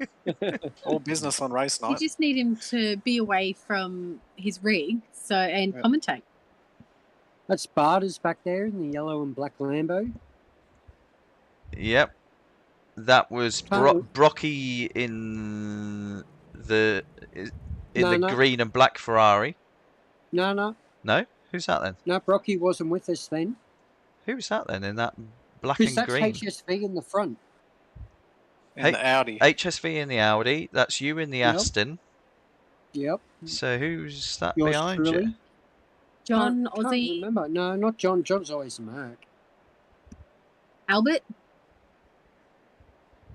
All business on race night. You just need him to be away from his rig and commentate. That's Barter's back there in the yellow and black Lambo. Yep. That was Brocky in the green and black Ferrari. No. No? Who's that then? No, Brocky wasn't with us then. Who's that then in that black and that's green? HSV in the front. In the Audi. HSV in the Audi. That's you in the Aston. Yep. So who's that Yours behind truly? you? John, Can't Aussie. remember. No, not John. John's always the Mac. Albert?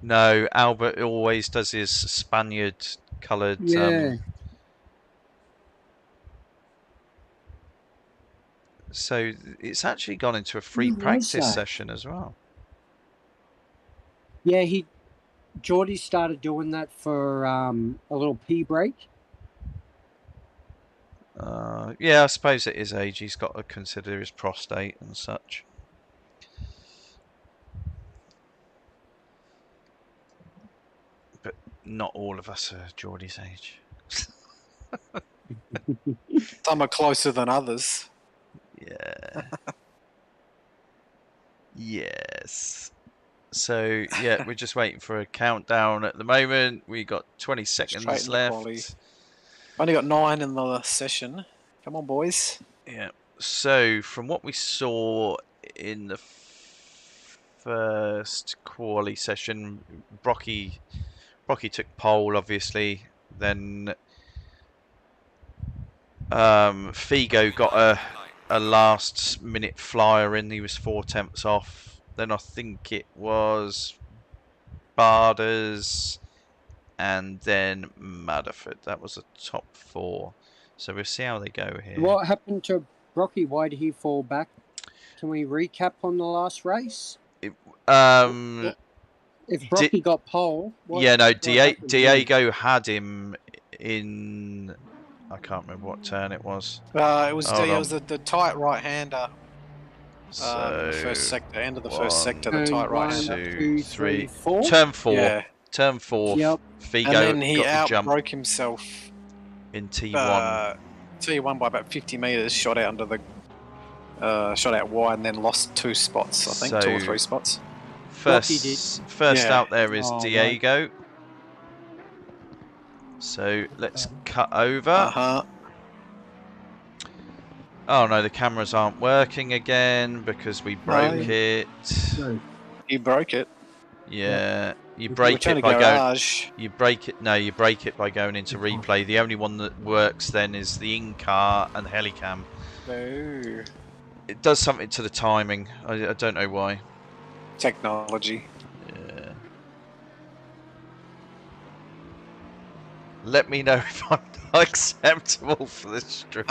No, Albert always does his Spaniard coloured. Yeah. So it's actually gone into a free practice session as well. Yeah, Geordie started doing that for a little pee break. Yeah, I suppose at his age he's got to consider his prostate and such. But not all of us are Geordie's age. Some are closer than others. Yeah. Yes. So, yeah, we're just waiting for a countdown at the moment. We got 20 seconds left. Only got 9 in the session. Come on, boys. Yeah. So, from what we saw in the first quali session, Brocky took pole, obviously. Then Figo got a last-minute flyer in. He was 4 tenths off. Then I think it was Barders and then Madderford. That was the top 4. So we'll see how they go here. What happened to Brocky? Why did he fall back? Can we recap on the last race? If Brocky got pole... Diego had him in I can't remember what turn it was. It was Hold it on. was the tight right-hander in the first So sector, end of the first sector, the Turn tight one, right-hander. 2, 2, 3, 3. 4. Turn 4. Yeah, Turn 4. Yep. and Figo then he got the jump outbroke himself. in T1. T1 by about 50 meters, shot out shot out wide, and then lost 2 spots. I think 2 or 3 spots. Rocky did. First Yeah. out there is Oh, right. Diego. So let's cut over. Uh-huh. Oh no, the cameras aren't working again because we broke it. No. He broke it. Yeah, you We break turned it a by going. garage. You break it. No, you break it by going into replay. The only one that works then is the in-car and helicam. No. It does something to the timing. I don't know why. Technology. Yeah. Let me know if I'm not acceptable for this stream.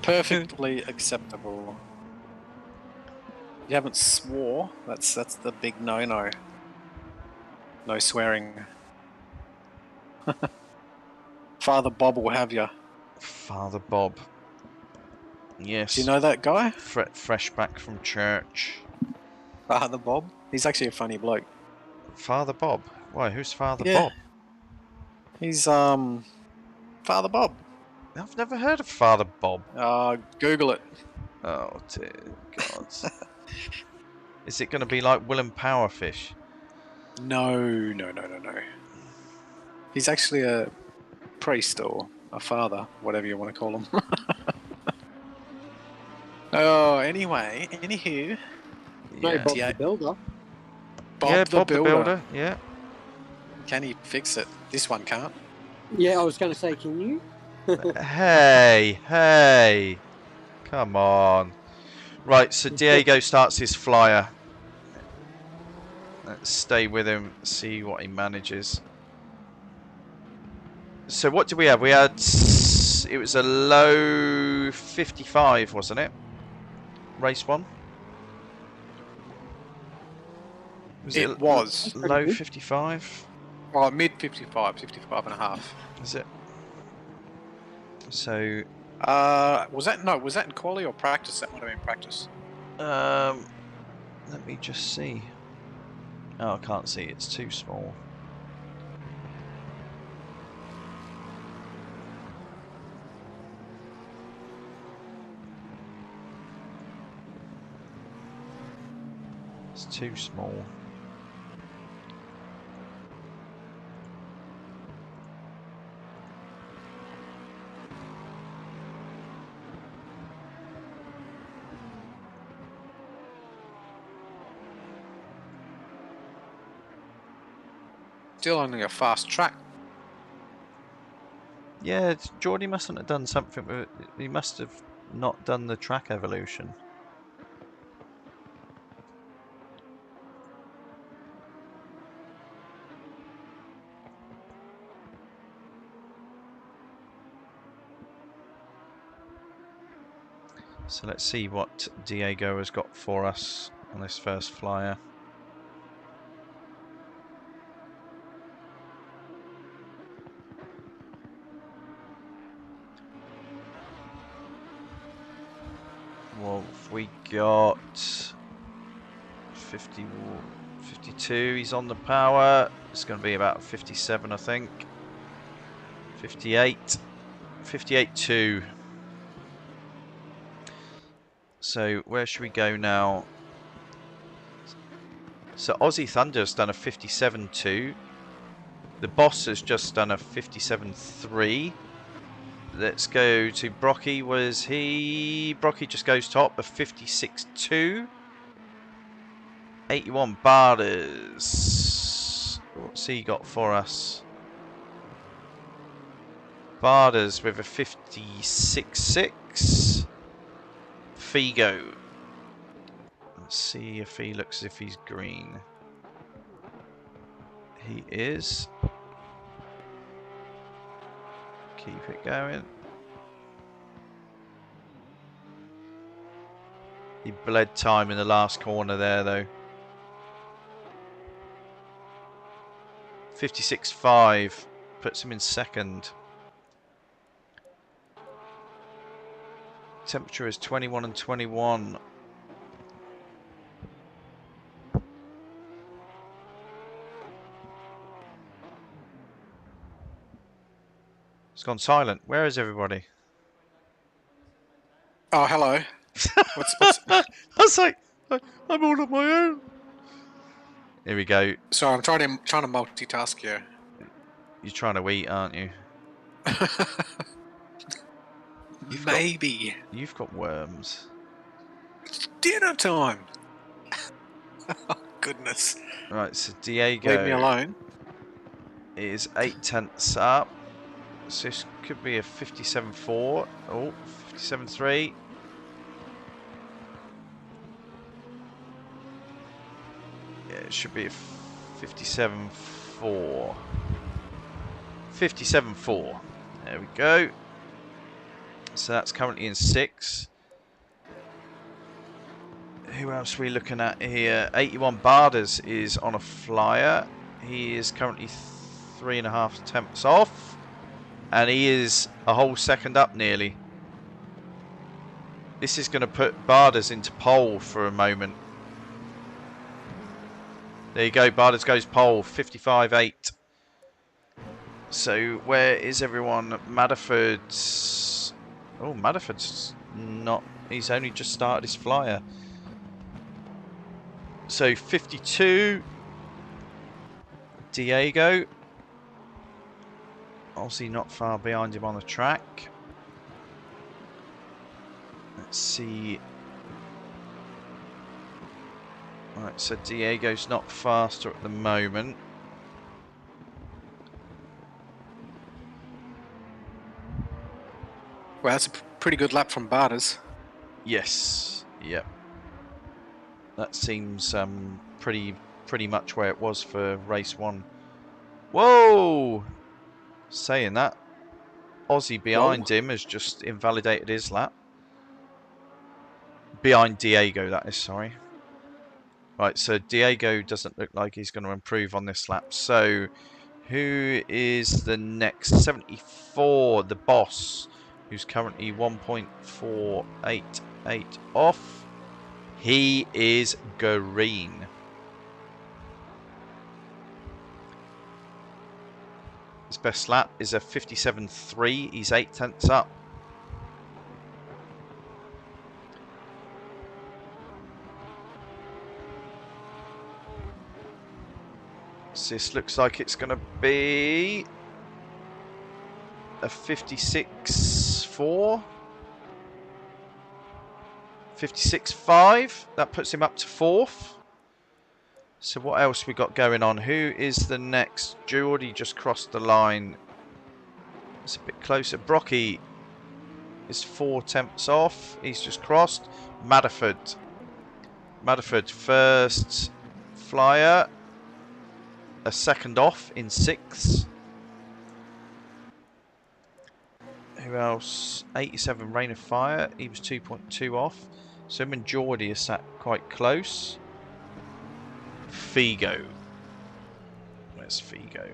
Perfectly acceptable. You haven't swore. That's the big no-no. No swearing. Father Bob will have you. Father Bob. Yes. Do you know that guy? Fresh back from church. Father Bob? He's actually a funny bloke. Father Bob? Why? Who's Father Yeah. Bob? He's Father Bob. I've never heard of Father Bob. Google it. Oh dear God. Is it going to be like Willem Powerfish? No. He's actually a priest or a father, whatever you want to call him. Oh, anyway, anywho. No, Bob Yeah. the Builder. Yeah, Bob Bob the the Builder. Builder. Yeah. Can he fix it? This one can't. Yeah, I was going to say, can you? Hey. Come on. Right, so Diego starts his flyer. Let's stay with him, see what he manages. So what did we have? We had... It was a low 55, wasn't it? Race 1? It was. Low 55? Oh, mid 55, 55 and a half. Is it? So... was that in quali or practice? That might have been practice. Let me just see. Oh, I can't see. It's too small. It's too small. Still only a fast track. Yeah, Geordie mustn't have done something with it. He must have not done the track evolution. So let's see what Diego has got for us on this first flyer. Well, we got 50, 52. He's on the power. It's going to be about 57, I think. 58. 58.2. So where should we go now? So Aussie Thunder's done a 57.2. The Boss has just done a 57.3. Let's go to Brocky. Was he? Brocky just goes top, a 56.2. 81 Barders. What's he got for us? Barders with a 56.6. Figo. Let's see if he looks as if he's green. He is. Keep it going. He bled time in the last corner there, though. 56.5. puts him in second. Temperature is 21 and 21. It's gone silent. Where is everybody? Oh, hello. What's I was like, I'm all on my own. Here we go. So I'm trying to multitask here. You're trying to eat, aren't you? You've Maybe. You've got worms. It's dinner time. Oh, goodness. Right, so Diego Leave me alone. is 8/10 up. So this could be a 57.4. Oh, 57.3. Yeah, it should be a 57.4. 57.4. There we go. So that's currently in 6th. Who else are we looking at here? 81 Barders is on a flyer. He is currently 3.5 tenths off. And he is a whole second up nearly. This is going to put Barders into pole for a moment. There you go, Barders goes pole, 55.8. So where is everyone? Madderford's... Oh, Madderford's not... He's only just started his flyer. So 52. Diego. Obviously not far behind him on the track. Let's see. Right, so Diego's not faster at the moment. Well, that's a pretty good lap from Barters. Yes. Yep. That seems pretty much where it was for race 1. Whoa! Saying that, Aussie behind him has just invalidated his lap. Behind Diego, that is, sorry. Right, so Diego doesn't look like he's going to improve on this lap. So, who is the next? 74, the boss, who's currently 1.488 off. He is green. His best lap is a 57.3. He's 8/10 up. So this looks like it's going to be a 56.4. 56.5. That puts him up to 4th. So what else we got going on? Who is the next? Geordie just crossed the line. It's a bit closer. Brocky is 4 tenths off. He's just crossed. Madderford. Madderford first flyer. A second off in 6th. Who else? 87 Rain of Fire. He was 2.2 off. So him and Geordie are sat quite close. Figo. Where's Figo?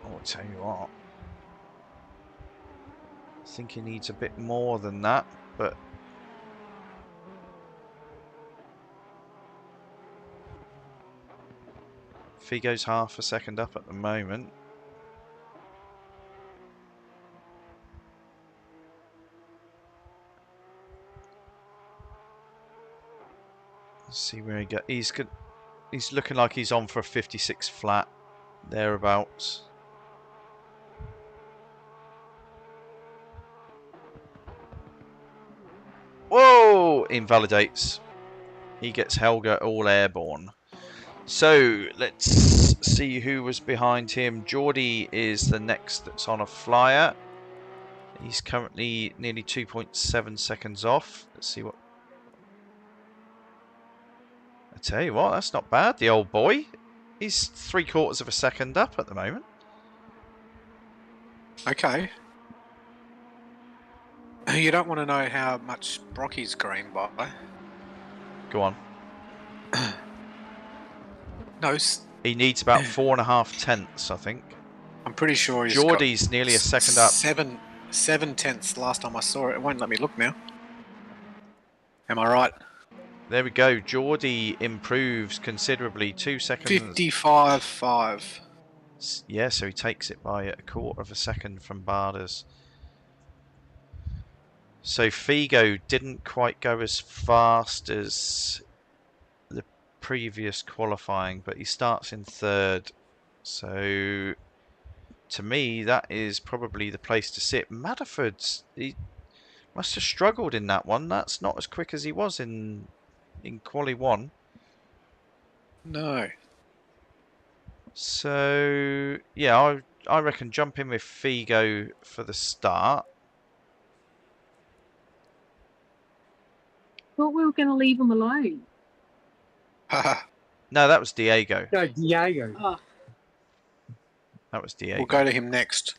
I'll tell you what. I think he needs a bit more than that, but Figo's half a second up at the moment. Let's see where he got. He's good. He's looking like he's on for a 56 flat, thereabouts. Whoa! Invalidates. He gets Helga all airborne. So let's see who was behind him. Geordie is the next that's on a flyer. He's currently nearly 2.7 seconds off. Let's see what. I tell you what, that's not bad. The old boy. He's 3/4 of a second up at the moment. Okay. You don't want to know how much Brocky's green by. Go on. No, He needs about 4.5 tenths, I think. I'm pretty sure he's Geordie's got nearly a second up. 7 tenths last time I saw it. It won't let me look now. Am I right? There we go. Geordie improves considerably. 2 seconds. 55.5. Yeah, so he takes it by 1/4 of a second from Barders. So Figo didn't quite go as fast as the previous qualifying, but he starts in 3rd. So to me, that is probably the place to sit. He must have struggled in that one. That's not as quick as he was in Quali 1. No. So yeah, I reckon jump in with Figo for the start. Thought we were going to leave him alone. No, that was Diego. No, Diego. Oh, That was Diego. We'll go to him next.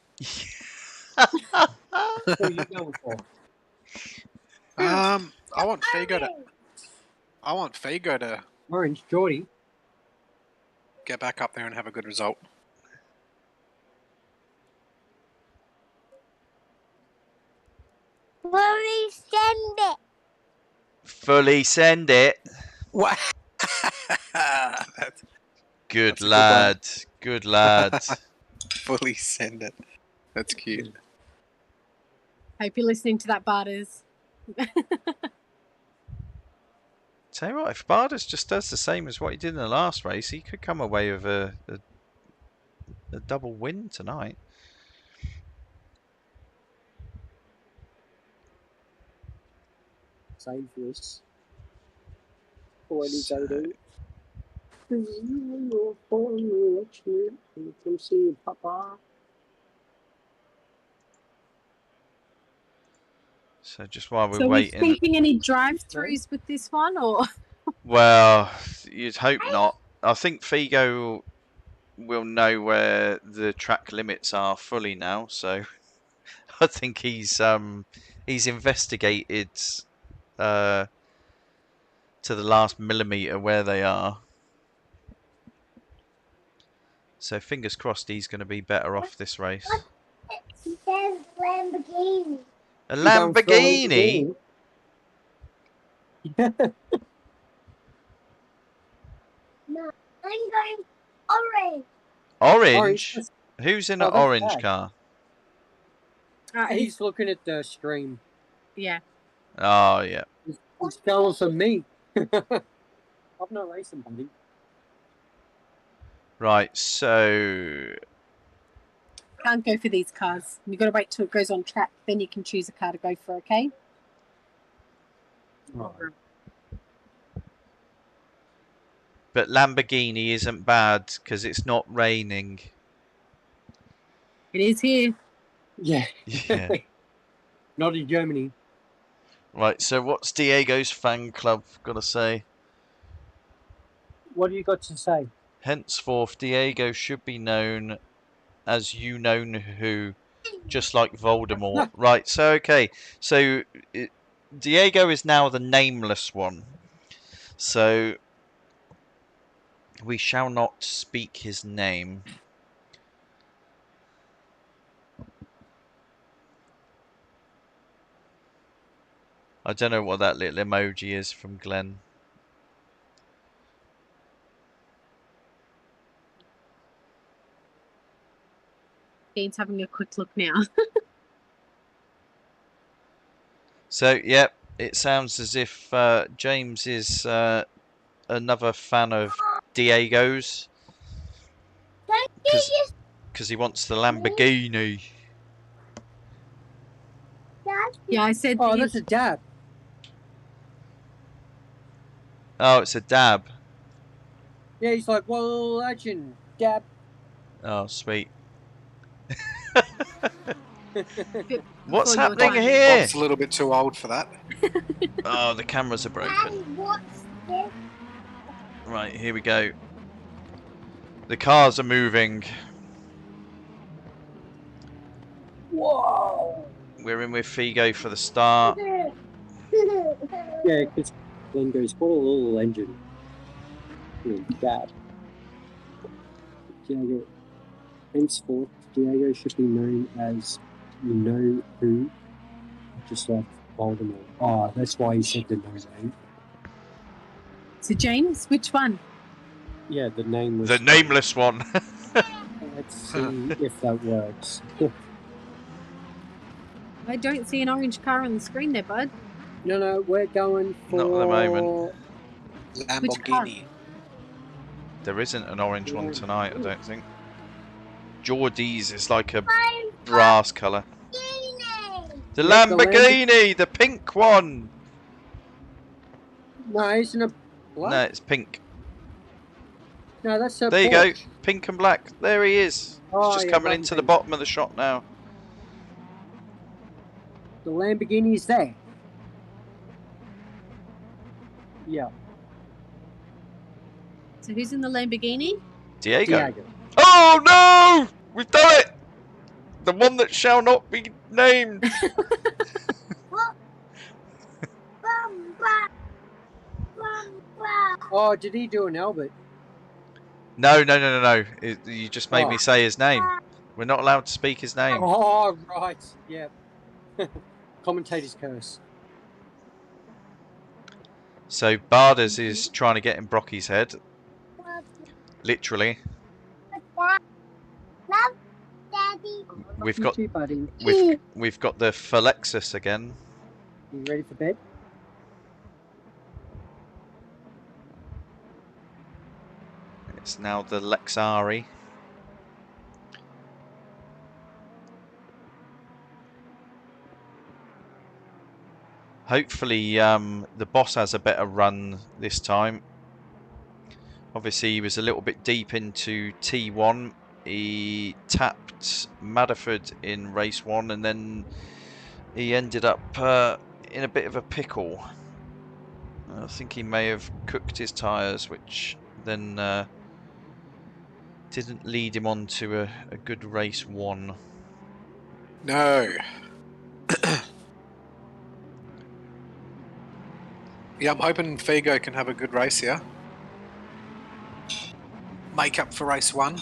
What are you going for? I want Figo to Orange, Geordie. get back up there and have a good result. Fully send it. Fully send it. What? Good That's a good lad. Good lad. Fully send it. That's cute. hope you're listening to that, Barders. Tell you what, if Barders just does the same as what he did in the last race, he could come away with a double win tonight. Same for us. Already So- go to. Come see you, Papa. So just while we're So are we waiting, thinking any drive-throughs with this one, or well, you'd hope not. I think Figo will know where the track limits are fully now, so I think he's investigated to the last millimetre where they are. So fingers crossed he's going to be better off this race. It says Lamborghini. A Lamborghini? No, I'm going orange. Orange? Who's in an Oh, that's orange bad. car? He's looking at the stream. yeah? Oh, yeah. He's telling for me. I'm not racing, buddy. Right, so Can't go for these cars. You've got to wait till it goes on track, then you can choose a car to go for. Okay. but Lamborghini isn't bad because it's not raining. It is here. Yeah. Yeah. Not in Germany. Right, so what's Diego's fan club got to say? What do you got to say? Henceforth, Diego should be known as you know who, just like Voldemort. Right, so okay, so Diego is now the nameless one. So we shall not speak his name. I don't know what that little emoji is from Glenn. Dean's having a quick look now. So, yep, it sounds as if James is another fan of Diego's Don't you just because he wants the Lamborghini. Yeah, I said. Oh, that's a dab. Oh, it's a dab. Yeah, he's like, well, legend, dab. Oh, sweet. bit What's before your happening time. here? Bob's a little bit too old for that. Oh, the cameras are broken. And what's this? Right, here we go. The cars are moving. Whoa. We're in with Figo for the start. Yeah, because Glenn goes, what a little engine. Little dab. Diego. Henceforth, Diego should be known as you know who, just like Voldemort. Oh, that's why he said the no name. So James, which one? Yeah, the name was The nameless one. Let's see if that works. I don't see an orange car on the screen there, bud. No, we're going for... Not at the moment. Lamborghini. There isn't an orange one tonight, I don't think. Geordie's is like a brass colour. The Yeah, the Lamborghini, the pink one. No, isn't it black? No, it's pink. No, that's a There you Porsche. go, pink and black. There he is. Oh, He's just yeah, coming into the Lamborghini. bottom of the shot now. The Lamborghini's there. Yeah, So who's in the Lamborghini? Diego. Diego. Oh no! We've done it! The one that shall not be named. Oh, did he do an Albert? No. You just made me Oh. say his name. We're not allowed to speak his name. Oh, right. Yeah. Commentator's curse. So Barders is trying to get in Brocky's head. Literally. Daddy. We've You got too, buddy. we've got the Phylexis again. You ready for bed? It's now the Lexari. Hopefully the boss has a better run this time. Obviously he was a little bit deep into T1. He tapped Madderford in race 1 and then he ended up in a bit of a pickle. I think he may have cooked his tyres, which then didn't lead him on to a good race 1. No. Yeah, I'm hoping Figo can have a good race here. Make up for race 1.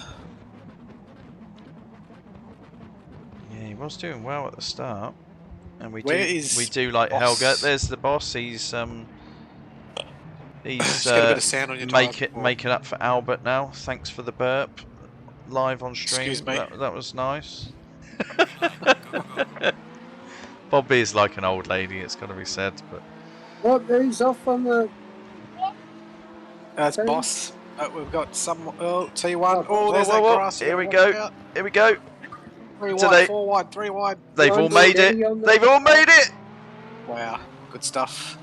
Yeah, he was doing well at the start, and we Where do is we do like boss? Helga. There's the boss. He's Just get a bit of sand on your tyre. making up for Albert now. Thanks for the burp, live on stream. Excuse me. That was nice. Bobby is like an old lady. It's got to be said, but What? Who's off on the... That's Sorry? boss. We've got some. Oh, T1. Oh, whoa, there's whoa, that whoa. grass. Here we Watch go. out. Here we go. 3 So wide, they- 4 wide, 3 wide. They've all Ron's made already it. on the- They've all made it. Wow, good stuff.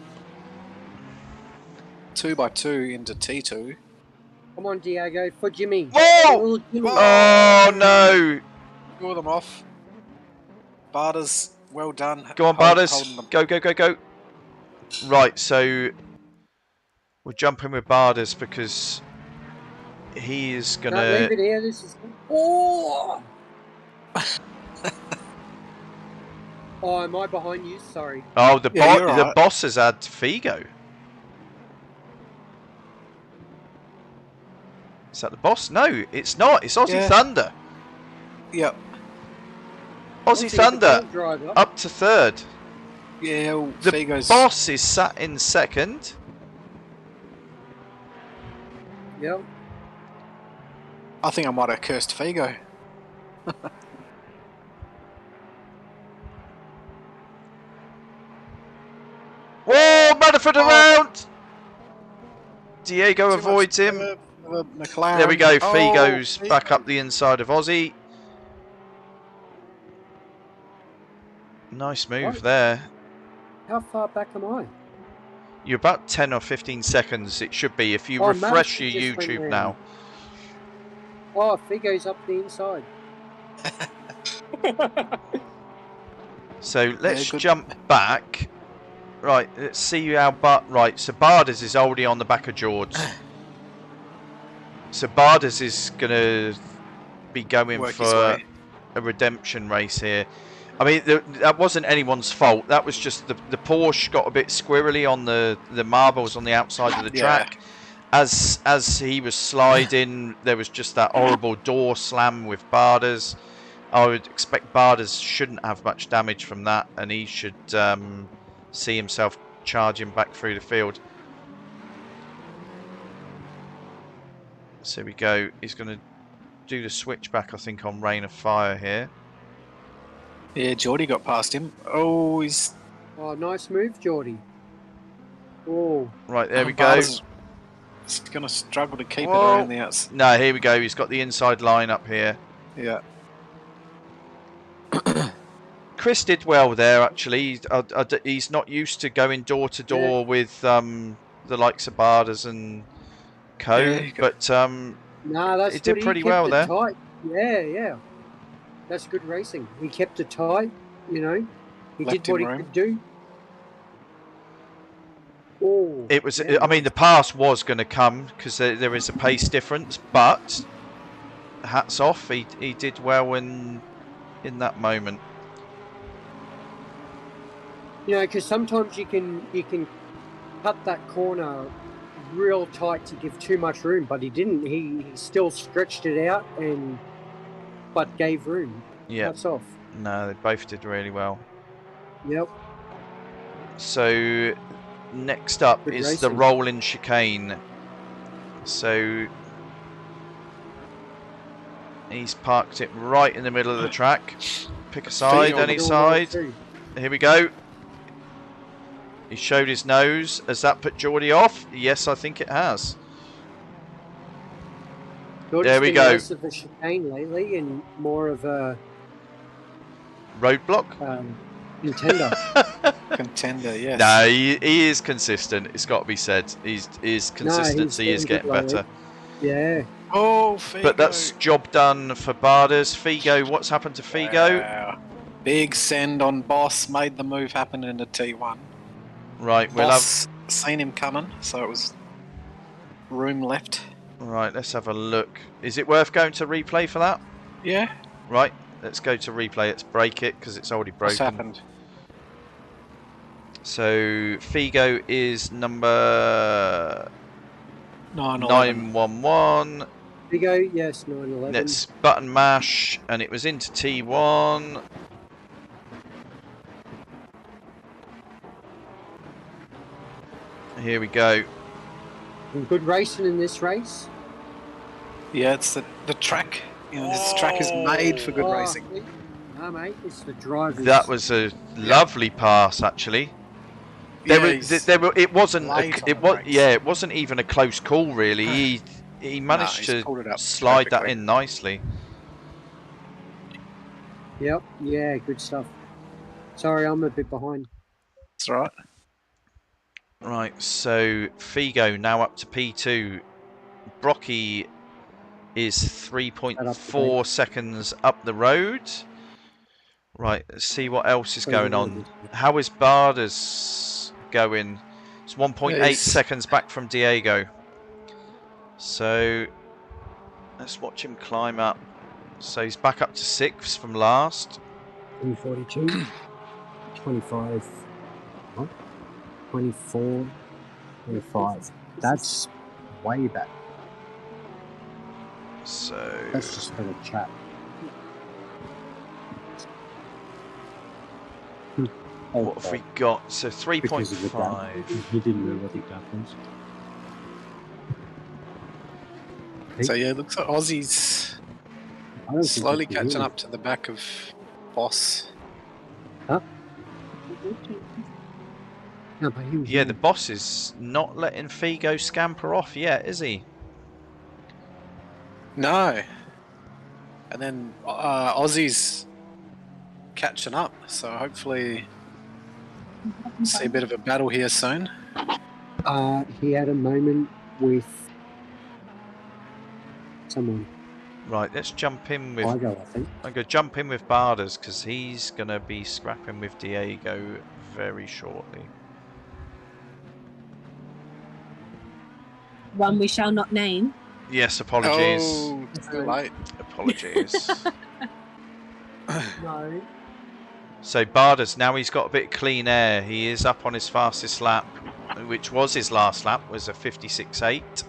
2 by 2 into T2. Come on, Diego, for Jimmy. Whoa! Little Jimmy. Oh no! Draw them off. Barders, well done. Go on, Holding Barders. them. Go. Right, so we're jumping with Barders because he is No, gonna. leave it here. This is... Oh! Oh, am I behind you? Sorry. Oh, the Yeah, you're the right. boss has had Figo. Is that the boss? No, it's not. It's Aussie Yeah. Thunder. Yep. Aussie What's he, the Thunder tank driver? up to 3rd. Yeah, well, The Figo's. boss is sat in 2nd. Yep. I think I might have cursed Figo. Whoa, Madderford Oh. around! Diego Too much avoids him. for the McLaren. There we go. Oh, Figo's Figo. back up the inside of Aussie. Nice move Right. there. How far back am I? You're about 10 or 15 seconds. It should be if you Oh, refresh Madison your just went YouTube round. now. Oh, Figo's up the inside. So let's good. jump back. Right, let's see how. Right, so Barders is already on the back of George. So Barders is gonna be going Work his for way. a redemption race here. I mean, that wasn't anyone's fault. That was just the Porsche got a bit squirrely on the marbles on the outside of the Yeah. track, as he was sliding, there was just that horrible door slam with Barders. I would expect Barders shouldn't have much damage from that, and he should see himself charging back through the field. So here we go. He's going to do the switchback, I think, on Rain of Fire here. Yeah, Geordie got past him. Oh, he's... Oh, nice move, Geordie. Oh, Right, there we go. Barders is going to struggle to keep it around the outside. No, here we go. He's got the inside line up here. Yeah. Chris did well there, actually. He's not used to going door to door with the likes of Barders and co, Yeah, but nah, that's he did good. pretty He kept well it there. tight. Yeah. That's good racing. He kept it tight, you know. He Left did what he him room. could do. Oh, It was. yeah, I mean, the pass was going to come because there is a pace difference, but hats off. He did well in that moment. you know, because sometimes you can cut that corner real tight to give too much room, but he didn't. He still stretched it out but gave room. Yeah. Hats off. No, they both did really well. Yep. So next up Good is the racing. rolling chicane. So he's parked it right in the middle of the track. Pick a side, on any All the way side. through. Here we go. He showed his nose. Has that put Geordie off? Yes, I think it has. Geordie's There we been go. less of a chicane lately and more of a Roadblock? contender. Contender, yes. No, he is consistent. It's got to be said. His consistency is doing getting good better. Yeah. Oh, Figo. But that's job done for Barders. Figo, what's happened to Figo? Wow. Big send on Boss, made the move happen in the T1. Right, we'll Boss seen him coming, so it was room left. Right, let's have a look. Is it worth going to replay for that? Yeah. Right, let's go to replay. Let's break it because it's already broken. What's happened? So Figo is number 911. 911. There you go. Yes, 911. Let's button mash, and it was into T1. Here we go. Some good racing in this race. Yeah, it's the track. You know, this track is made for good Oh, racing. No, mate, it's the drivers. That was a lovely pass, actually. It wasn't. light on It the was. brakes. Yeah, it wasn't even a close call, really. He managed he's pulled it to up slide that perfectly. in nicely. Yep. Yeah, good stuff. Sorry, I'm a bit behind. That's right. Right, so Figo now up to P2. Brocky is 3.4 seconds up the road. Right, let's see what else is going on. How is Barders going? It's 1.8 Yes. seconds back from Diego. So let's watch him climb up. So he's back up to 6th from last. 42, 25, what? 24, 25. That's way back. So That's just for the chat. what have we got? So Because of the 3.5. gap. He didn't know what the gap was. So yeah, it looks like Aussie's I don't think slowly he can catching hear up to the back of Boss. Huh? No, but he was Yeah, the boss is not letting Figo scamper off yet, is he? No. And then Aussie's catching up, so hopefully see a bit of a battle here soon. He had a moment with someone. Right, let's jump in with. Igo, I think. I'm going to jump in with Barders because he's going to be scrapping with Diego very shortly. One we shall not name. Yes, apologies. Oh, too late. Apologies. No. So Barders, now he's got a bit of clean air. He is up on his fastest lap, which was his last lap, was a 56.8.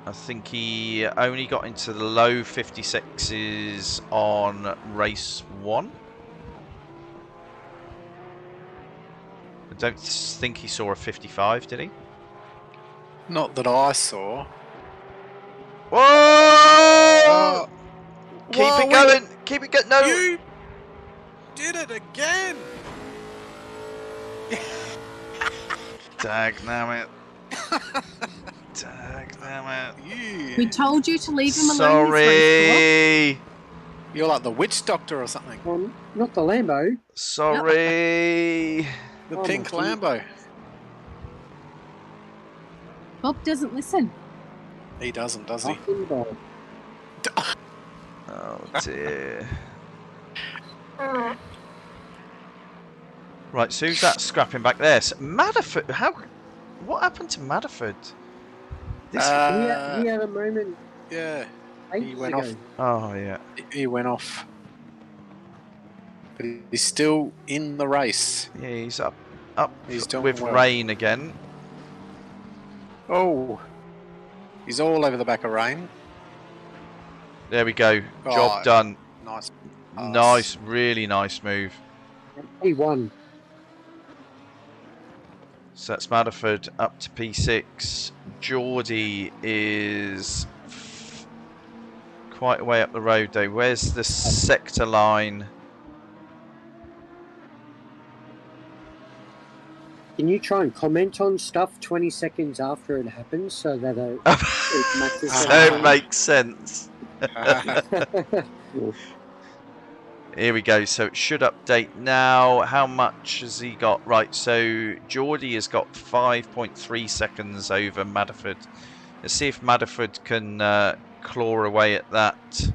I think he only got into the low 56s on race 1. I don't think he saw a 55, did he? Not that I saw. Whoa! Oh, Keep whoa, it going! Keep it going! No! You did it again! Dag damn it. Dag damn it. You. We told you to leave him alone. This race, Sorry! You're like the witch doctor or something. Well, not the Lambo. Sorry! The Oh, pink my goodness. Lambo. Bob doesn't listen. He doesn't, does he? Fucking Bob. Oh dear. Right, so who's that scrapping back there? So Madderford, what happened to Madderford? He had a moment Yeah, ages he went ago. off. Oh yeah. He went off. But he's still in the race. Yeah, he's up He's doing with well. rain again. Oh, he's all over the back of rain. There we go. Job Oh, done. Nice. Nice, really nice move. He won. So that's Madderford up to P6. Geordie is quite a way up the road though. Where's the sector line? Can you try and comment on stuff 20 seconds after it happens so that it matches? So it makes sense. Here we go. So it should update now. How much has he got? Right. So Geordie has got 5.3 seconds over Madderford. Let's see if Madderford can claw away at that.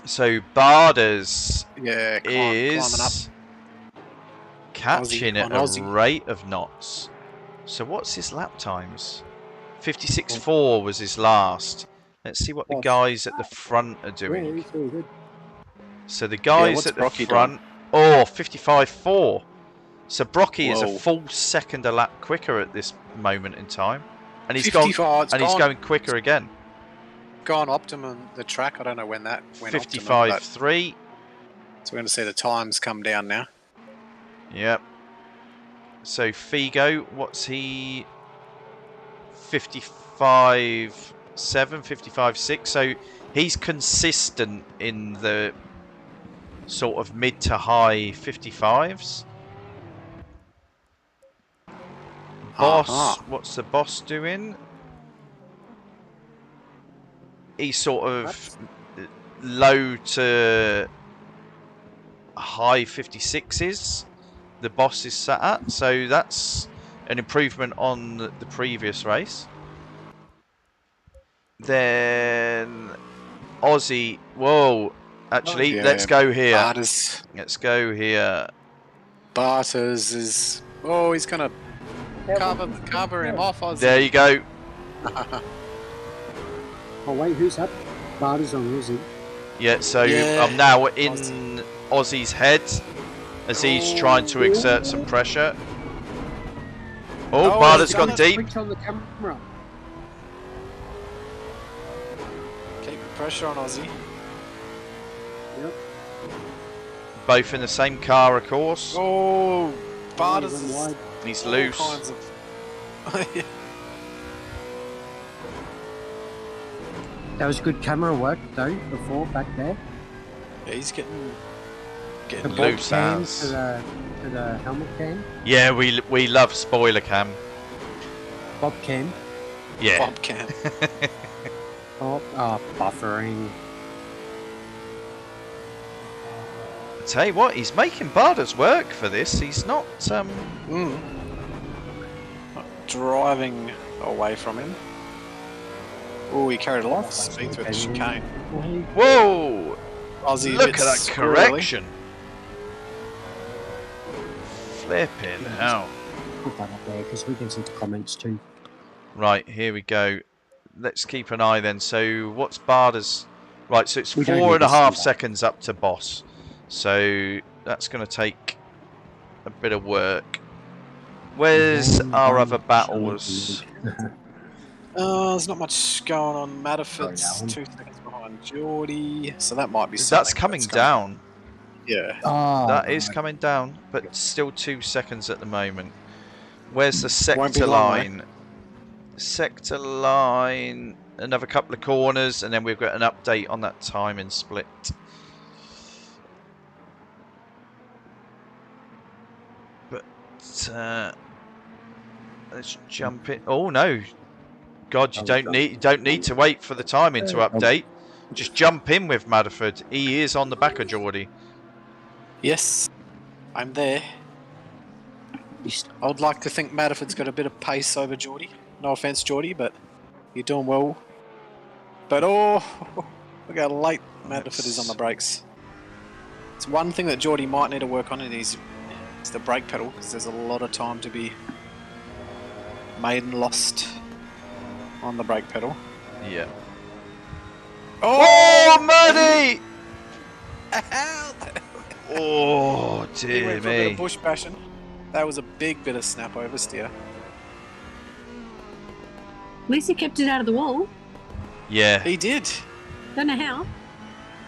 So Barders Yeah, climbing up. is catching Aussie at on a Aussie. rate of knots. So what's his lap times? 56.4 was his last. Let's see what the guys at the front are Yeah, doing. he's really good. So the guys what's at the Brocky front, oh, 55.4. So Brocky is a Whoa. full second a lap quicker at this moment in time, and he's 55, it's and he's gone. going quicker again. Gone optimum the track. I don't know when that went optimum, but 55.3. so we're going to see the times come down now. Yep. So Figo, what's he? 55.7, 55.6. So he's consistent in the sort of mid to high 55s. Boss, Uh-huh. what's the boss doing? He's sort of low to high 56s. The boss is sat at, so that's an improvement on the previous race. Then Aussie, whoa, actually, Yeah, let's go here. Barters. Let's go here. Barters is. Oh, he's going to cover him off. Aussie. There you go. Oh, wait, who's up? Barter's on Lizzie. Yeah, so Yeah. I'm now in Aussie's head as he's trying to exert some pressure. Oh, Barter's gone deep. Switch on the camera. Keep the pressure on Aussie. Yep. Both in the same car, of course. Oh, Barters Went is wide. He's all loose. kinds of. That was good camera work, though, before, back there. Yeah, he's getting The Loose bob cam as. to the helmet cam. Yeah, we love spoiler cam. Bob cam. Yeah. Bob Cam. Buffering. I tell you what, he's making Barter's work for this. He's not. Not driving away from him. Oh, he carried a lot of speed through the chicane. Whoa! Aussie, Look a at bit that squirrely. correction. Flipping hell. Put that up there because we can see the comments too. Right, here we go. Let's keep an eye then. So what's Barter's? Right, so it's We don't 4.5 need to see that. seconds up to boss. So that's going to take a bit of work. Where's our other battles? There's not much going on. Matterford's Sorry, Alan. 2 seconds behind Geordie, so that might be something. That's coming down. Yeah. That is coming down, but still 2 seconds at the moment. Where's the Won't be sector long, line? Sector line, another couple of corners, and then we've got an update on that timing split. But let's jump in. Oh no, God, you don't need to wait for the timing to update. Just jump in with Matterford. He is on the back of Geordie. Yes, I'm there. I would like to think Matterford's got a bit of pace over Geordie. No offense, Geordie, but you're doing well. But oh, look how late Matterford is on the brakes. It's one thing that Geordie might need to work on, and is the brake pedal, because there's a lot of time to be made and lost on the brake pedal. Yeah. Oh, Muddy! Oh he dear went for a bit me. of bush bashing. That was a big bit of snap over steer. At least he kept it out of the wall. Yeah. He did. Don't know how.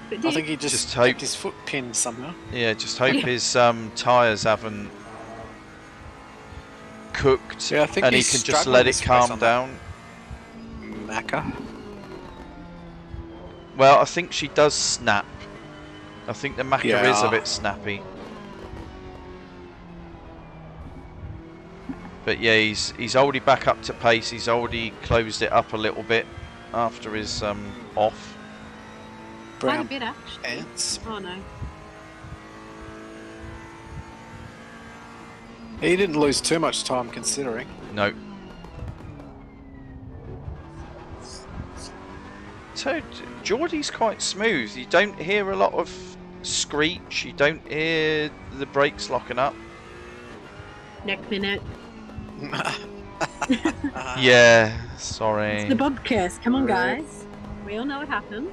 But I did. think he just Just kept hope- his foot pinned somehow. Yeah, just hope his tyres haven't cooked, Yeah, I think and he he's can just struggling let it this race calm on that. down. Macca. Well, I think she does snap. I think the Macca is a Yeah. bit snappy. But yeah, he's already back up to pace. He's already closed it up a little bit after his off. Quite a Brown bit, actually. pants. Oh, no. He didn't lose too much time considering. No. So Geordie's quite smooth. You don't hear a lot of screech. You don't hear the brakes locking up. Neck minute. Yeah, sorry. It's the Bob curse. Come on, guys. We all know what happened.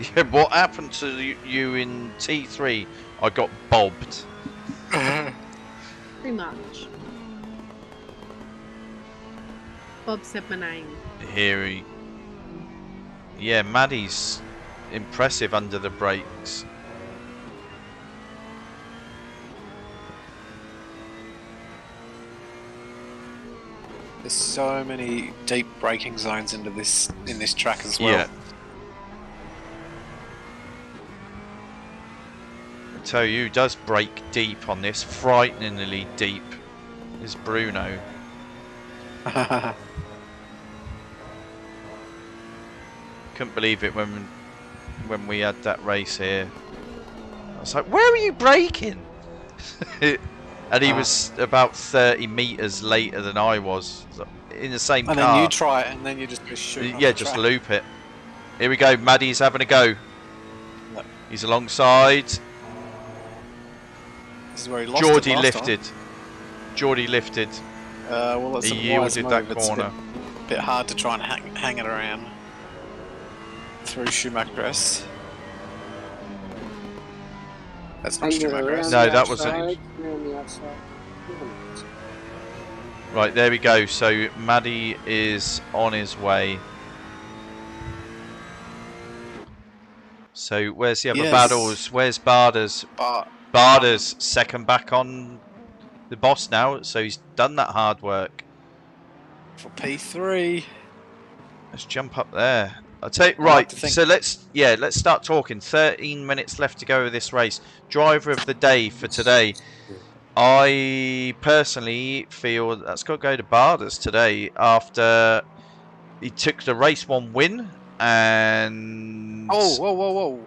Yeah, what happened to you in T3? I got bobbed. Pretty much. Bob said my name. Here he... Yeah, Maddie's impressive under the brakes. There's so many deep braking zones in this track as well. Yeah. I tell you, who does brake deep on this, frighteningly deep, is Bruno. Couldn't believe it when we had that race here. I was like, where are you braking? And he was about 30 meters later than I was, in the same And car. then you try it, and then you just shoot. Yeah, just loop it. Here we go. Maddie's having a go. Look. He's alongside. This is where he lost Geordie it last lifted. Geordie lifted. Time. Well, it's He a wise yielded that move. It's corner. a bit hard to try and hang it around through Schumacher's. That's not Schumacher's. No, that wasn't. Right, there we go. So Maddie is on his way. So where's the other Yes. battles? Where's Barders? But Barders second back on the boss now, so he's done that hard work. for P3, Let's jump up there. I'll tell you, like right, to think- so let's start talking. 13 minutes left to go with this race. Driver of the day for today. I personally feel that's got to go to Barders today after he took the race 1 win and... oh, whoa.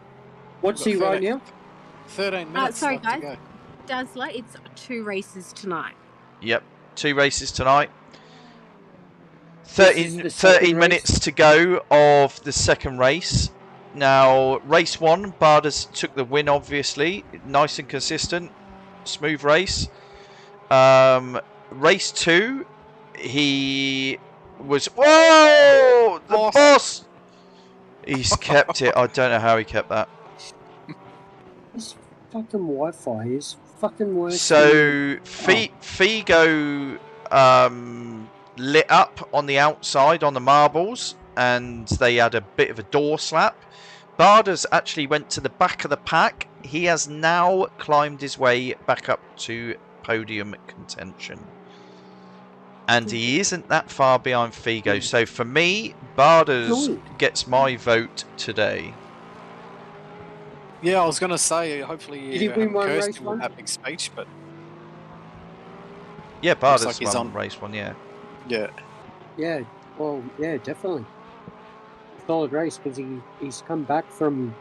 What's We've he got right now? 13 minutes sorry, left to guys. go. Dazzler, it's 2 races tonight. Yep, 2 races tonight. This is the 13 second minutes to go of the second race. Now, race 1, Barders took the win, obviously. Nice and consistent. Smooth race. Race 2, he was... Whoa! The Boss. boss! He's kept it. I don't know how he kept that. This fucking Wi-Fi is fucking working. So, Figo lit up on the outside on the marbles, and they had a bit of a door slap. Bardas actually went to the back of the pack. He has now climbed his way back up to podium contention. And he isn't that far behind Figo. So for me, Bardas gets my vote today. Yeah, I was going to say, hopefully Did he win one race with that big speech, but Yeah, Bardas like he's won on race 1, yeah. yeah. Yeah, well, yeah, definitely. Solid race because he's come back from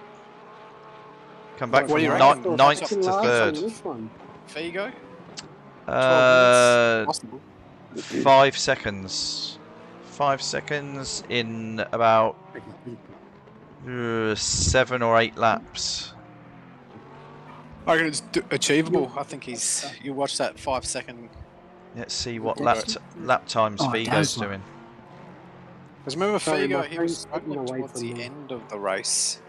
Come back What from do you reckon? ninth Second to last on third. this one. Figo? 12 minutes? Possible. 5 seconds. 5 seconds in about 7 or 8 laps. I reckon it's achievable. I think you watch that 5-second. Let's see what That's- lap times Oh, Figo's that's one. doing. Because remember Sorry, Figo, my he was friend's sitting struggling away towards from the me. end of the race.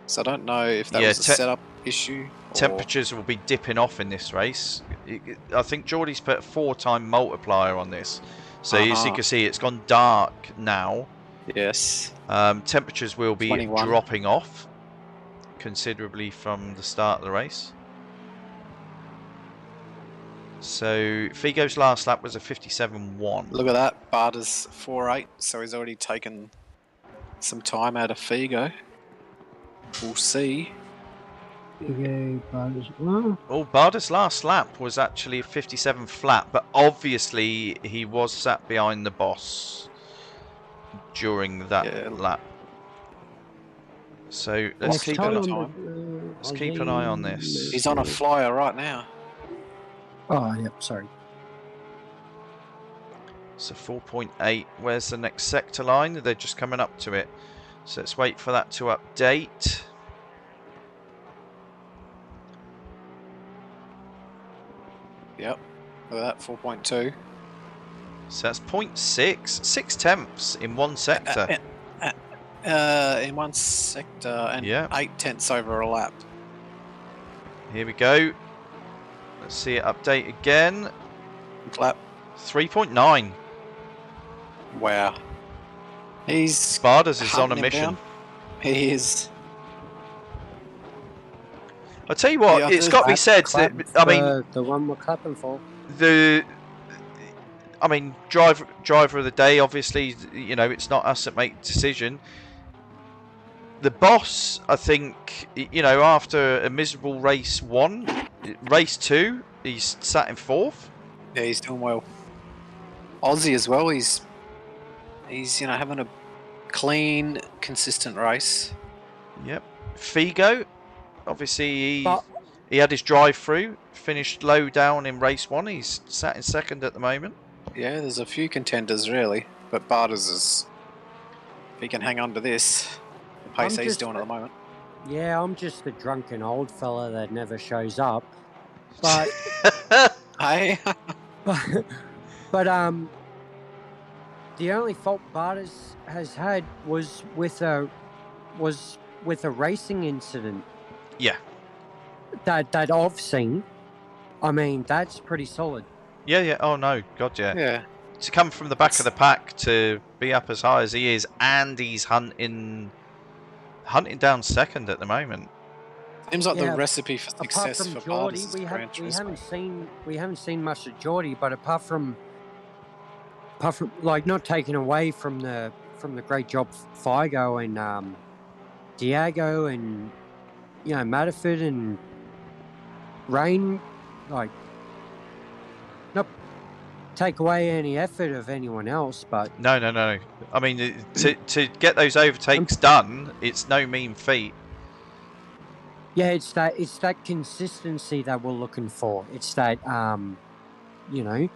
So I don't know if that Yeah, was a setup issue. Or... Temperatures will be dipping off in this race. I think Geordie's put a 4-time multiplier on this. So as you can see, it's gone dark now. Yes. Temperatures will be 21. dropping off considerably from the start of the race. So Figo's last lap was a 57.1. Look at that. Bardas 4.8. So he's already taken some time out of Figo. We'll see. Oh, Barda's last lap was actually a 57 flat, but obviously he was sat behind the boss during that lap. So let's keep an eye on this. He's on a flyer right now. Oh, yep, sorry. So 4.8. Where's the next sector line? They're just coming up to it. So let's wait for that to update. Yep. Look at that, 4.2. So that's 0.6. 6 tenths in one sector. In one sector and 8 tenths over a lap. Here we go. Let's see it update again. Clap. 3.9. Wow. He's Bardas is on a hunting him mission. down. He is. I'll tell you what, Yeah, it's got to be said that, I mean, The one we're clapping for. driver of the day, obviously, you know, it's not us that make the decision. The boss, I think, you know, after a miserable race 1, race 2, he's sat in 4th. Yeah, he's doing well. Aussie as well. He's you know, having a clean, consistent race. Yep. Figo, obviously he had his drive-through, finished low down in race 1. He's sat in 2nd at the moment. Yeah, there's a few contenders really, but Bardas is. If he can hang on to this, the pace he's doing at the moment. Yeah, I'm just the drunken old fella that never shows up. But Hey. but the only fault Bardas has had was with a racing incident. Yeah. That I've seen. I mean, that's pretty solid. Yeah. Oh no, God, yeah. Yeah. To come from the back of the pack to be up as high as he is, and he's hunting down 2nd at the moment. Seems like Yeah, the recipe for Apart success from for Geordie, Bardas is we haven't seen much of Geordie, but apart from like not taking away from the great job Figo and Diego and you know Matterford and Rain, like not take away any effort of anyone else, but No. I mean, to get those overtakes done, it's no mean feat. yeah, it's that consistency that we're looking for. It's that you know,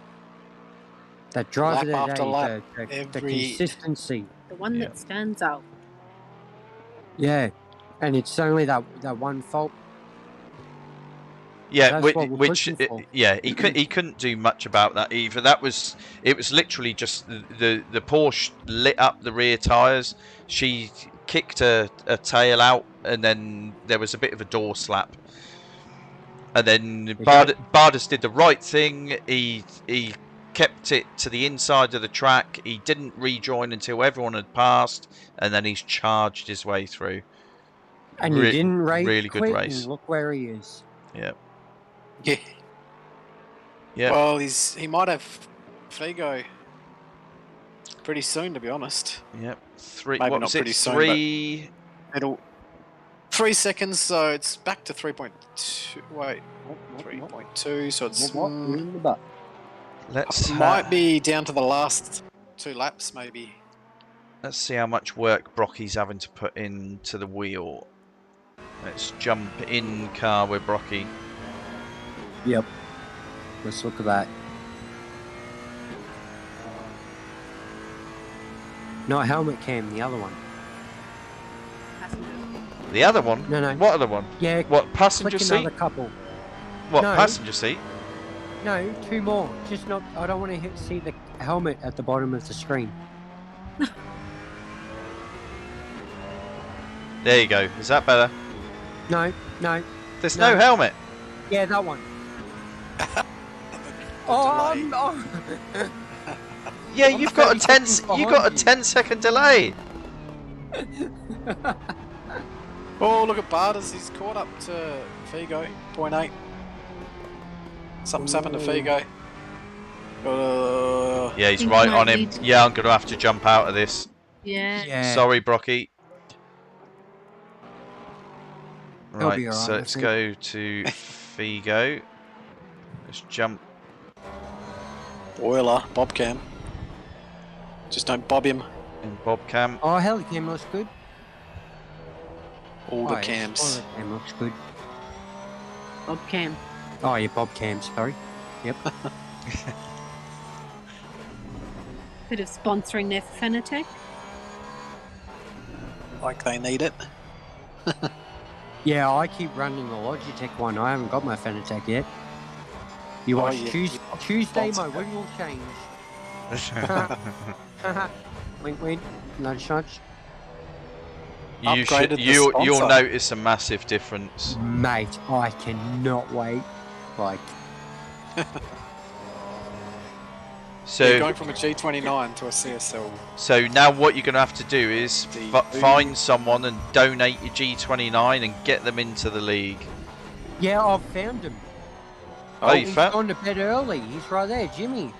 that drive of Lap the after day, lap, the consistency. The one that stands out. Yeah, and it's only that one fault. Yeah, That's what we're which pushing for. yeah, he couldn't do much about that either. It was literally just the Porsche lit up the rear tyres. She kicked a tail out, and then there was a bit of a door slap. And then Bardas did the right thing. He kept it to the inside of the track. He didn't rejoin until everyone had passed, and then he's charged his way through. And he didn't really good quit, race. and look where he is. Yeah. Yeah. Yeah. Well, he might have Figo pretty soon, to be honest. Yep. Three. Maybe What not was it? pretty soon, Three. It'll 3 seconds, so it's back to 3.2. Wait, 3.2. So it's In the butt. Let's might be down to the last 2 laps, maybe. let's see how much work Brocky's having to put into the wheel. Let's jump in car with Brocky. Yep. Let's look at that. Not helmet cam, the other one. The other one? No, no. What other one? Yeah, What, passenger click seat? another couple. What, No. passenger seat? No, 2 more. Just not. I don't want to see the helmet at the bottom of the screen. There you go. Is that better? No, no. There's No. no helmet. Yeah, that one. delay. Oh. Yeah, I'm you've got a 30 10. seconds You got a behind 10-second delay. Oh, look at Barters. He's caught up to Figo, 0.8. Something's happened to Figo. Yeah, he's Think right might on him. need- Yeah, I'm gonna have to jump out of this. Yeah. Yeah. Sorry, Brocky. He'll Right, be alright, so I let's think. go to Figo. Let's jump. Oiler, bob cam. Just don't bob him. In Bobcam. Oh, heli cam looks good. All the Oh, yeah, cams. spoiler cam looks good. Bob Cam. Oh, yeah, Bob cam, sorry. Yep. Bit of sponsoring there for Fanatec. Like they need it. Yeah, I keep running the Logitech one. I haven't got my Fanatec yet. You Oh, watch yeah, Tuesday, my sponsor. wing will change. Wink, wink. Nudge, nudge. You Upgraded should. the You'll sponsor. notice a massive difference. Mate, I cannot wait. Like, So, You're going from a G29 to a CSL. so now what you're gonna have to do is D2. find someone and donate your G29 and get them into the league. yeah, I've found him. Oh, you He's found gone to bed early. He's right there, Jimmy.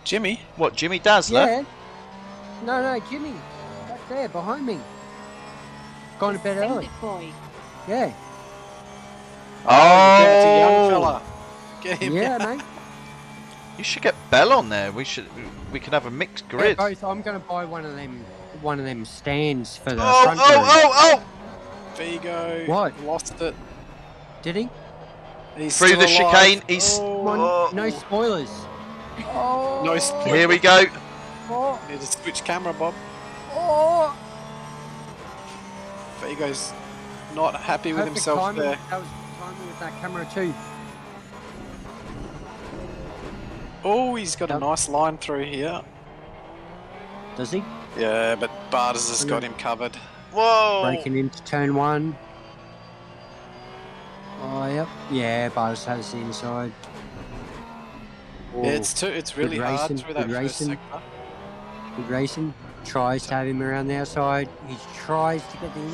Jimmy? what? Jimmy Dazzler? Yeah. No, Jimmy. Back there, behind me. Gone to bed early. Bandit boy. Yeah. Get it to young Oh, fella. Get him. Yeah, mate. you should get Bell on there. We can have a mixed Yeah, grid. both. I'm gonna buy one of them stands for the Oh, front room. oh! Figo. What? Lost it. Did he? He's Through still the alive. chicane, he's- Oh, Come on, Oh. no spoilers. Oh. No spoilers. Here we go. Oh. Need to switch camera, Bob. Oh. Figo's not happy with Perfect himself timing. there. That was timing with that camera too. Oh, he's got a Yep. nice line through here. Does he? Yeah, but Barters has got him covered. Whoa! Breaking into turn 1. Oh, yep. Yeah, Bartis has the inside. Oh, Yeah, it's really hard racing, through that good first racing. sector. good racing. Tries to have him around the outside. He tries to get the in.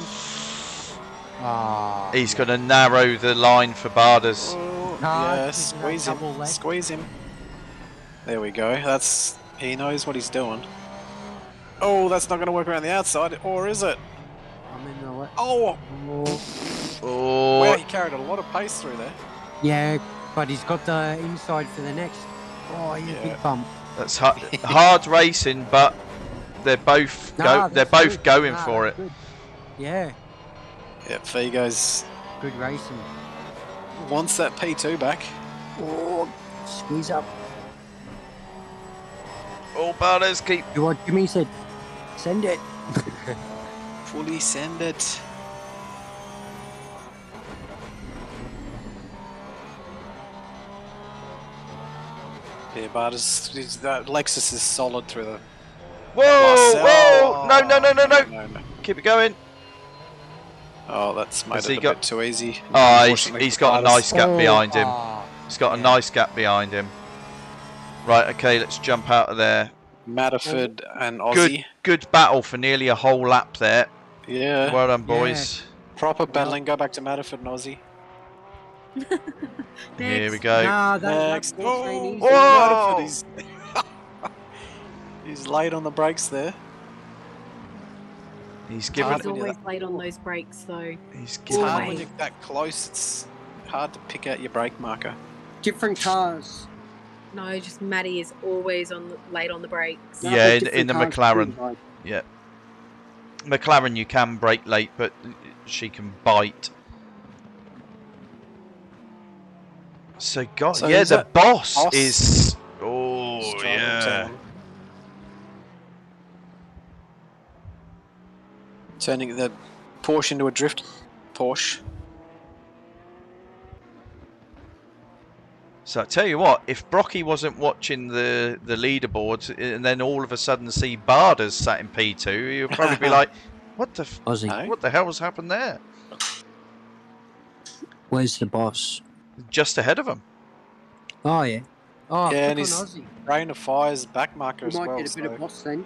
Ah. He's going to narrow the line for Barders. Oh, Hard, yeah, isn't that squeeze double him. left? Squeeze him. There we go. He knows what he's doing. Oh, that's not going to work around the outside, or is it? I'm in the left. Oh, Oh. Oh, wow, he carried a lot of pace through there. Yeah, but he's got the inside for the next. Oh, yeah, Yeah. big bump. that's hard racing, but they're both Nah, they're that's both good. going Nah, for that's it. good. Yeah, Yeah, Figo's good racing. wants that P2 back. Oh, squeeze up. Oh, Barders keep. You what Jimmy said? Send it. Fully send it. Yeah, Barters, that Lexus is solid through the. Whoa! Marcel. Whoa! No! No! No! No! No! No. Keep it going. Oh, that's made Has it he a got- bit too easy. Oh, Unfortunately he's for got a Barters. nice gap behind him. Ah, He's got a yeah. nice gap behind him. Right, okay, let's jump out of there. Matterford and Aussie. Good battle for nearly a whole lap there. Yeah. Well done, boys. Proper battling. Go back to Matterford and Aussie. Here we Next. go. Nah, Next. that horse ain't easy. Whoa! Matterford, he's late on the brakes there. He's Hard given. He's when you're always late on those brakes, though. He's It's given. hard when Always. you're that close. It's hard to pick out your brake marker. Different cars. No, just Maddie is always late on the brakes. No, Yeah, but in the different cars McLaren. too, like, Yeah. McLaren, you can brake late, but she can bite. So, God, So yeah, is the that boss boss is. Oh, Strong yeah. turn. Turning the Porsche into a drift Porsche. So I tell you what, if Brocky wasn't watching the leaderboards and then all of a sudden see Barders sat in P2, he'd probably be like, "What the Aussie, No? what the hell's happened there?" where's the boss? Just ahead of him. Oh, yeah. Oh, Yeah, and click on he's Aussie. Rain of Fire's back marker you as might well. get a bit of So. boss then.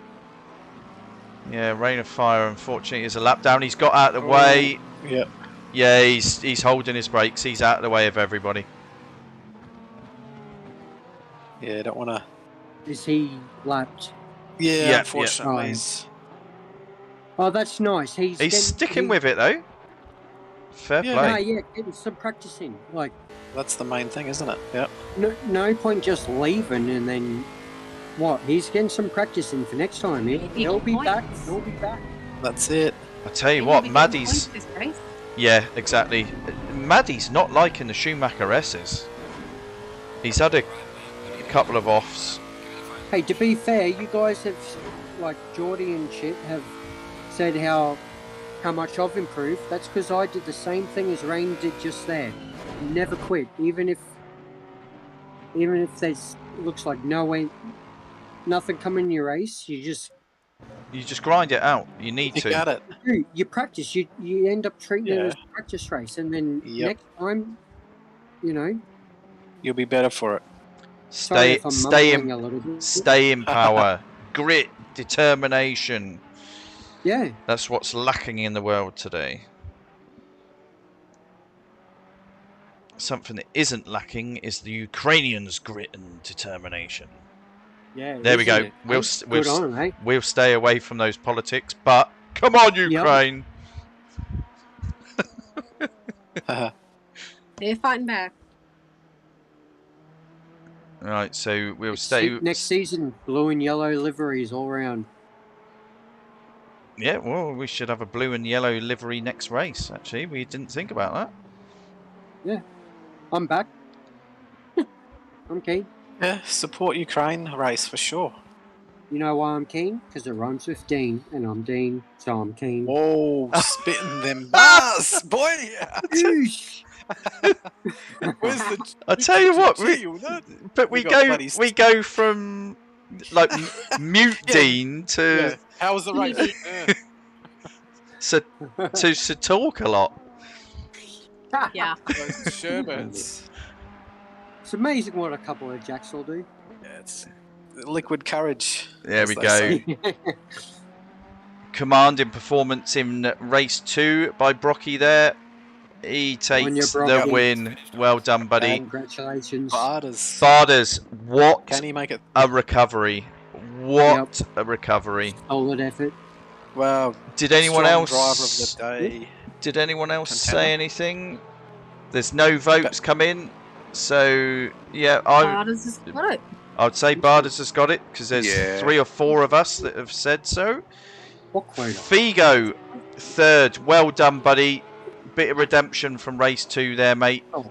Yeah, Rain of Fire, unfortunately, is a lap down. He's got out of the Oh. way. Yeah. Yeah, he's holding his brakes. He's out of the way of everybody. Yeah, don't want to. Is he lapped? Yeah, Yeah, unfortunately. yeah. He's- Oh, that's nice. He's sticking with it though. Fair Yeah. play. No, yeah, getting some practicing. Like, That's the main thing, isn't it? Yeah. no point just leaving and then what? He's getting some practicing for next time. He'll be back. Points. He'll be back. That's it. I tell you He what, will be getting Maddie's. points this race. Yeah, exactly. Maddie's not liking the Schumacher S's. He's had a couple of offs. Hey, to be fair, you guys have, like Geordie and shit, have said how much I've improved. That's because I did the same thing as Rain did just there. Never quit, even if there's looks like nothing coming in your race. You just grind it out. You need You to. got it. you practice. You end up treating it Yeah. as a practice race, and then Yep. next time, you know. You'll be better for it. Sorry if I'm Stay mumbling in a little bit. stay in power. Grit, determination. Yeah. That's what's lacking in the world today. Something that isn't lacking is the Ukrainians' grit and determination. Yeah. There we go. isn't it? Good on, eh? We'll stay away from those politics, but come on, Ukraine! They're fighting back. Right, so we'll stay. Next season, blue and yellow liveries all round. Yeah, well, we should have a blue and yellow livery next race. Actually, we didn't think about that. I'm back. I'm keen. Yeah, support Ukraine race for sure. You know why I'm keen? Because it rhymes with Dean, and I'm Dean, so I'm keen. Whoa, spitting them bars, boy. Oosh. Where's the? I tell you what, but We we got go buddies. we go from like mute Yeah. Dean to Yeah. How was the race? Yeah. to talk a lot. Yeah. Those sherbets. It's amazing what a couple of jacks will do. Yeah, it's liquid courage. There as we they go. say. Commanding performance in race 2 by Brocky there. He takes the Brocky. win. Well done, buddy. Congratulations. Barders. Barders, what Can he make it? a recovery. What a recovery. Solid effort. Well, Did anyone strong else driver of the day? Did anyone else Contender. say anything? There's no votes come in. So, yeah, I Barders has got it. would say Barders has got it because there's Yeah. 3 or 4 of us that have said so. What quota? Figo, 3rd. Well done, buddy. Bit of redemption from race 2 there, mate. Oh,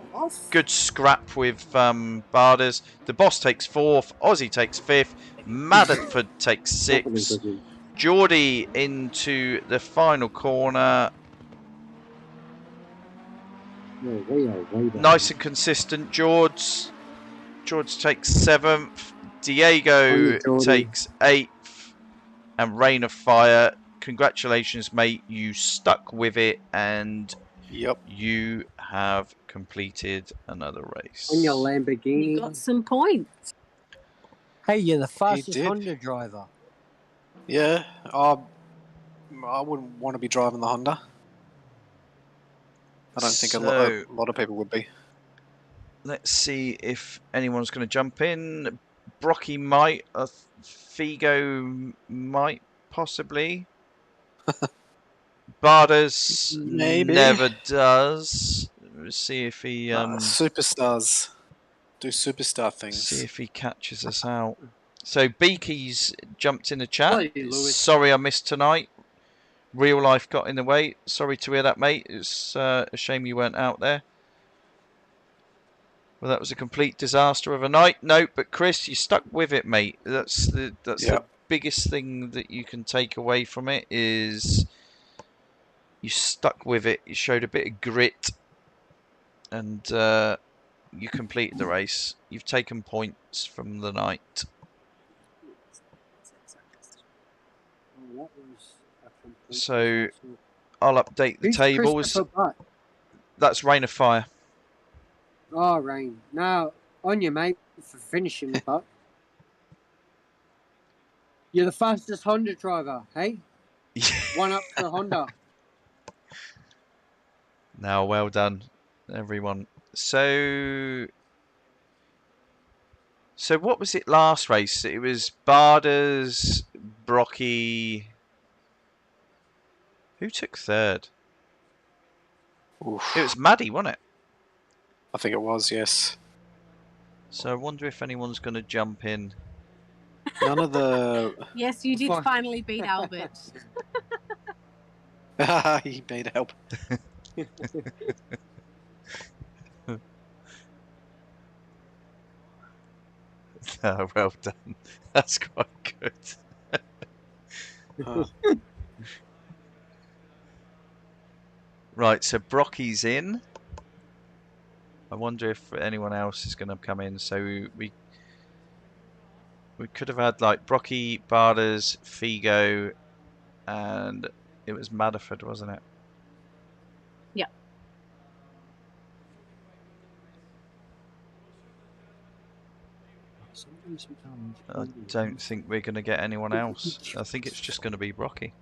Good scrap with Barders. The boss takes 4th. Aussie takes 5th. Madford takes 6th. Geordie into the final corner. Nice and consistent, George. George takes 7th. Diego Geordie. takes 8th. And Rain of Fire. Congratulations, mate. You stuck with it and Yep. you have completed another race. On your You Lamborghini. got some points. Hey, you're the fastest did. Honda driver. Yeah, I wouldn't want to be driving the Honda. I don't think a So lot of people would be. let's see if anyone's going to jump in. Brocky might, Figo might, possibly. Barders Maybe. never does. Let's see if he Superstars do superstar things. see if he catches us out. So Beaky's jumped in the chat. Hello, Lewis. Sorry I missed tonight. Real life got in the way. Sorry to hear that, mate. It's a shame you weren't out there. Well, that was a complete disaster of a night. No, but Chris, you stuck with it, mate. That's the biggest thing that you can take away from it is you stuck with it. You showed a bit of grit, and you completed the race. You've taken points from the night. So I'll update the Who's tables. Christopher Butt? That's Rain of Fire. Oh, Rain. No, on you, mate, for finishing the butt. You're the fastest Honda driver, hey? One up for Honda. Now, well done, everyone. So what was it last race? It was Barders, Brocky. Who took third? Oof. It was Maddie, wasn't it? I think it was, yes. So I wonder if anyone's going to jump in. None of the... Yes, you did Fine. finally beat Albert. he made help. Oh, well done. That's quite good. Oh. Right, so Brocky's in. I wonder if anyone else is going to come in. So we could have had like Brocky, Barders, Figo, and it was Madderford, wasn't it? Yeah. I don't think we're going to get anyone else. I think it's just going to be Brocky.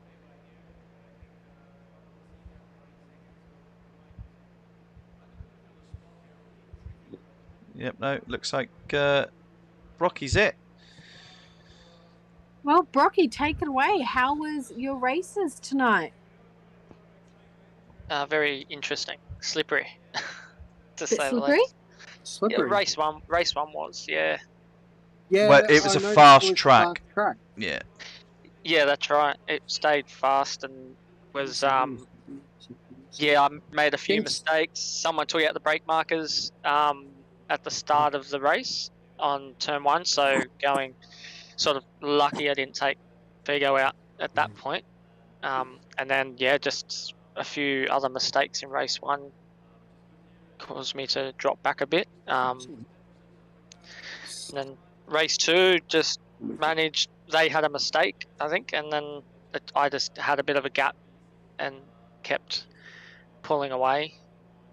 Yep, no, looks like Brocky's it. Well, Brocky, take it away. How was your races tonight? Very interesting, slippery, to Bit say the slippery? least. Yeah, Slippery. race one was, yeah. Yeah, Well, it was I a noticed fast it was track. fast track. Yeah. Yeah, that's right. It stayed fast and was yeah, I made a few Thanks. mistakes. Someone took out the brake markers at the start of the race on turn one, so going sort of lucky I didn't take Vigo out at that point. And then yeah, just a few other mistakes in race one caused me to drop back a bit. And then race two just managed. They had a mistake, I think, and then I just had a bit of a gap and kept pulling away,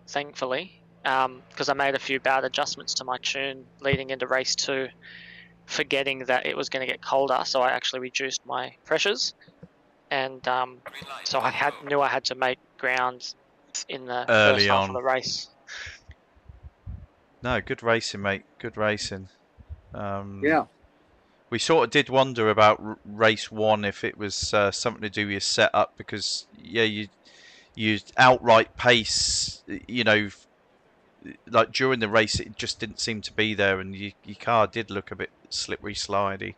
thankfully, because I made a few bad adjustments to my tune leading into race two, forgetting that it was going to get colder, so I actually reduced my pressures, and so I knew I had to make ground in the Early first half on. of the race. No, good racing, mate. Good racing. Yeah. We sort of did wonder about race one if it was something to do with your setup because yeah, you used outright pace. You know, like during the race, it just didn't seem to be there, and your car did look a bit slippery, slidey.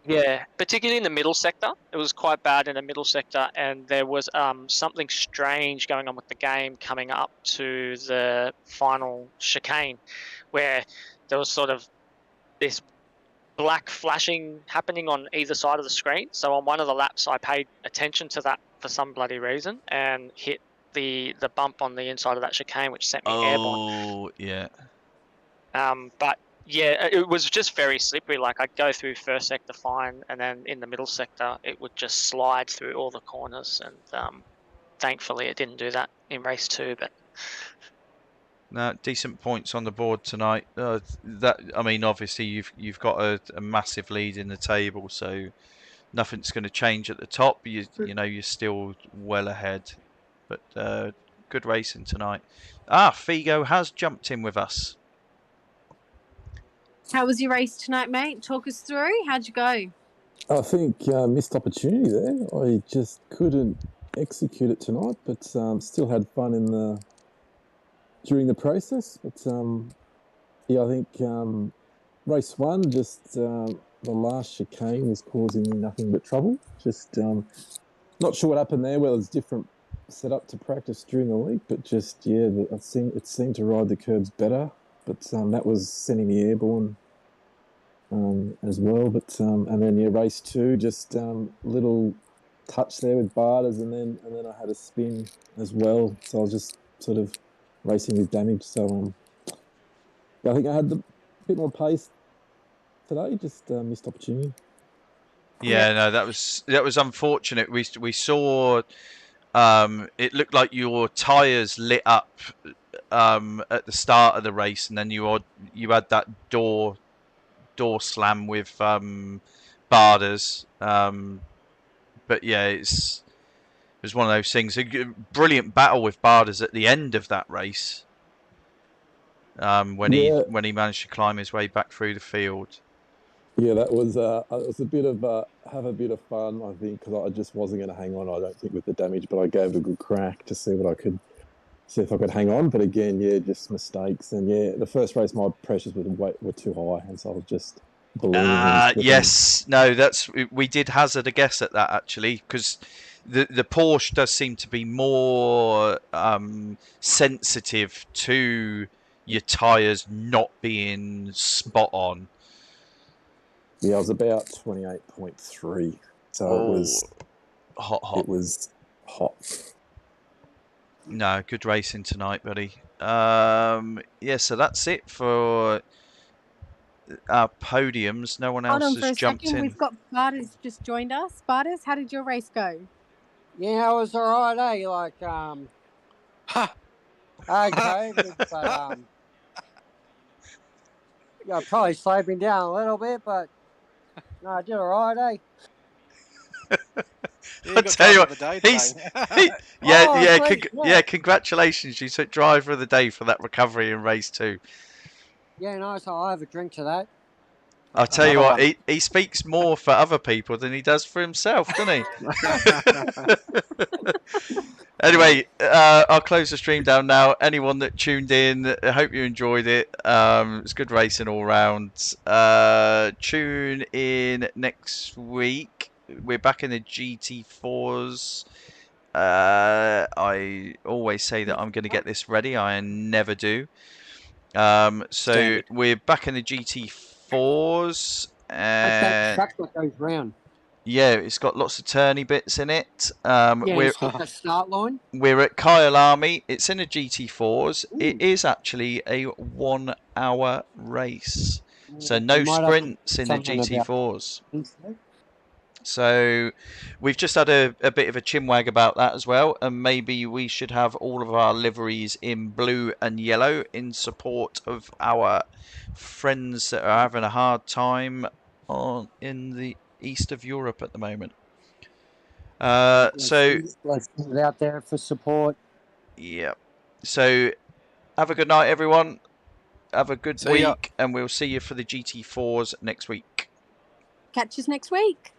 Yeah, particularly in the middle sector. It was quite bad in the middle sector, and there was something strange going on with the game coming up to the final chicane, where there was sort of this black flashing happening on either side of the screen. So on one of the laps, I paid attention to that for some bloody reason and hit the bump on the inside of that chicane, which sent me airborne. Oh, yeah. But yeah, it was just very slippery. Like I'd go through first sector fine, and then in the middle sector, it would just slide through all the corners. And thankfully, it didn't do that in race two. But No, decent points on the board tonight. I mean, obviously you've got a massive lead in the table, so nothing's going to change at the top. You know you're still well ahead, but good racing tonight. Figo has jumped in with us. How was your race tonight, mate? Talk us through. How'd you go? I think missed opportunity there. I just couldn't execute it tonight, but still had fun during the process. But yeah, I think race one, just the last chicane was causing me nothing but trouble. Just not sure what happened there. Well, it's different setup to practice during the week, but just it seemed to ride the curbs better. But that was sending me airborne as well. But and then race two, just little touch there with Barters, and then I had a spin as well. So I was just sort of racing with damage. So I think I had a bit more pace today. Just missed opportunity. Yeah, no, that was unfortunate. We saw it looked like your tyres lit up at the start of the race, and then you had that door slam with Barders. But yeah, it was one of those things. A brilliant battle with Barders at the end of that race. When he managed to climb his way back through the field. Yeah, that was it was a bit of have a bit of fun, I think, because I just wasn't going to hang on. I don't think with the damage, but I gave it a good crack to see if I could hang on. But again, just mistakes, and the first race my pressures were too high, and so I was just ballooning. Yes, no, we did hazard a guess at that actually, because the Porsche does seem to be more sensitive to your tyres not being spot on. Yeah, I was about 28.3, so it was hot. It was hot. No, good racing tonight, buddy. So that's it for our podiums. No one else has jumped in. We've got Barters just joined us. Barters, how did your race go? Yeah, it was all right, eh? Like, okay, but yeah, probably slowed me down a little bit, but no, I did all right, eh? I tell you what, congratulations! You took driver of the day for that recovery in race 2. Yeah, no, so I'll have a drink to that. I'll tell you what, he speaks more for other people than he does for himself, doesn't he? Anyway, I'll close the stream down now. Anyone that tuned in, I hope you enjoyed it. It's good racing all round. Tune in next week. We're back in the GT4s. I always say that I'm going to get this ready. I never do. So we're back in the GT4s. That track that goes round. Yeah, it's got lots of turny bits in it. It's got the start line. We're at Kyalami. It's in a GT4s. Ooh. It is actually a 1-hour race. So no sprints in the GT4s. So we've just had a bit of a chinwag about that as well. And maybe we should have all of our liveries in blue and yellow in support of our friends that are having a hard time in the east of Europe at the moment. Let's put it out there for support. Yeah. So have a good night, everyone. Have a good week, and we'll see you for the GT4s next week. Catch us next week.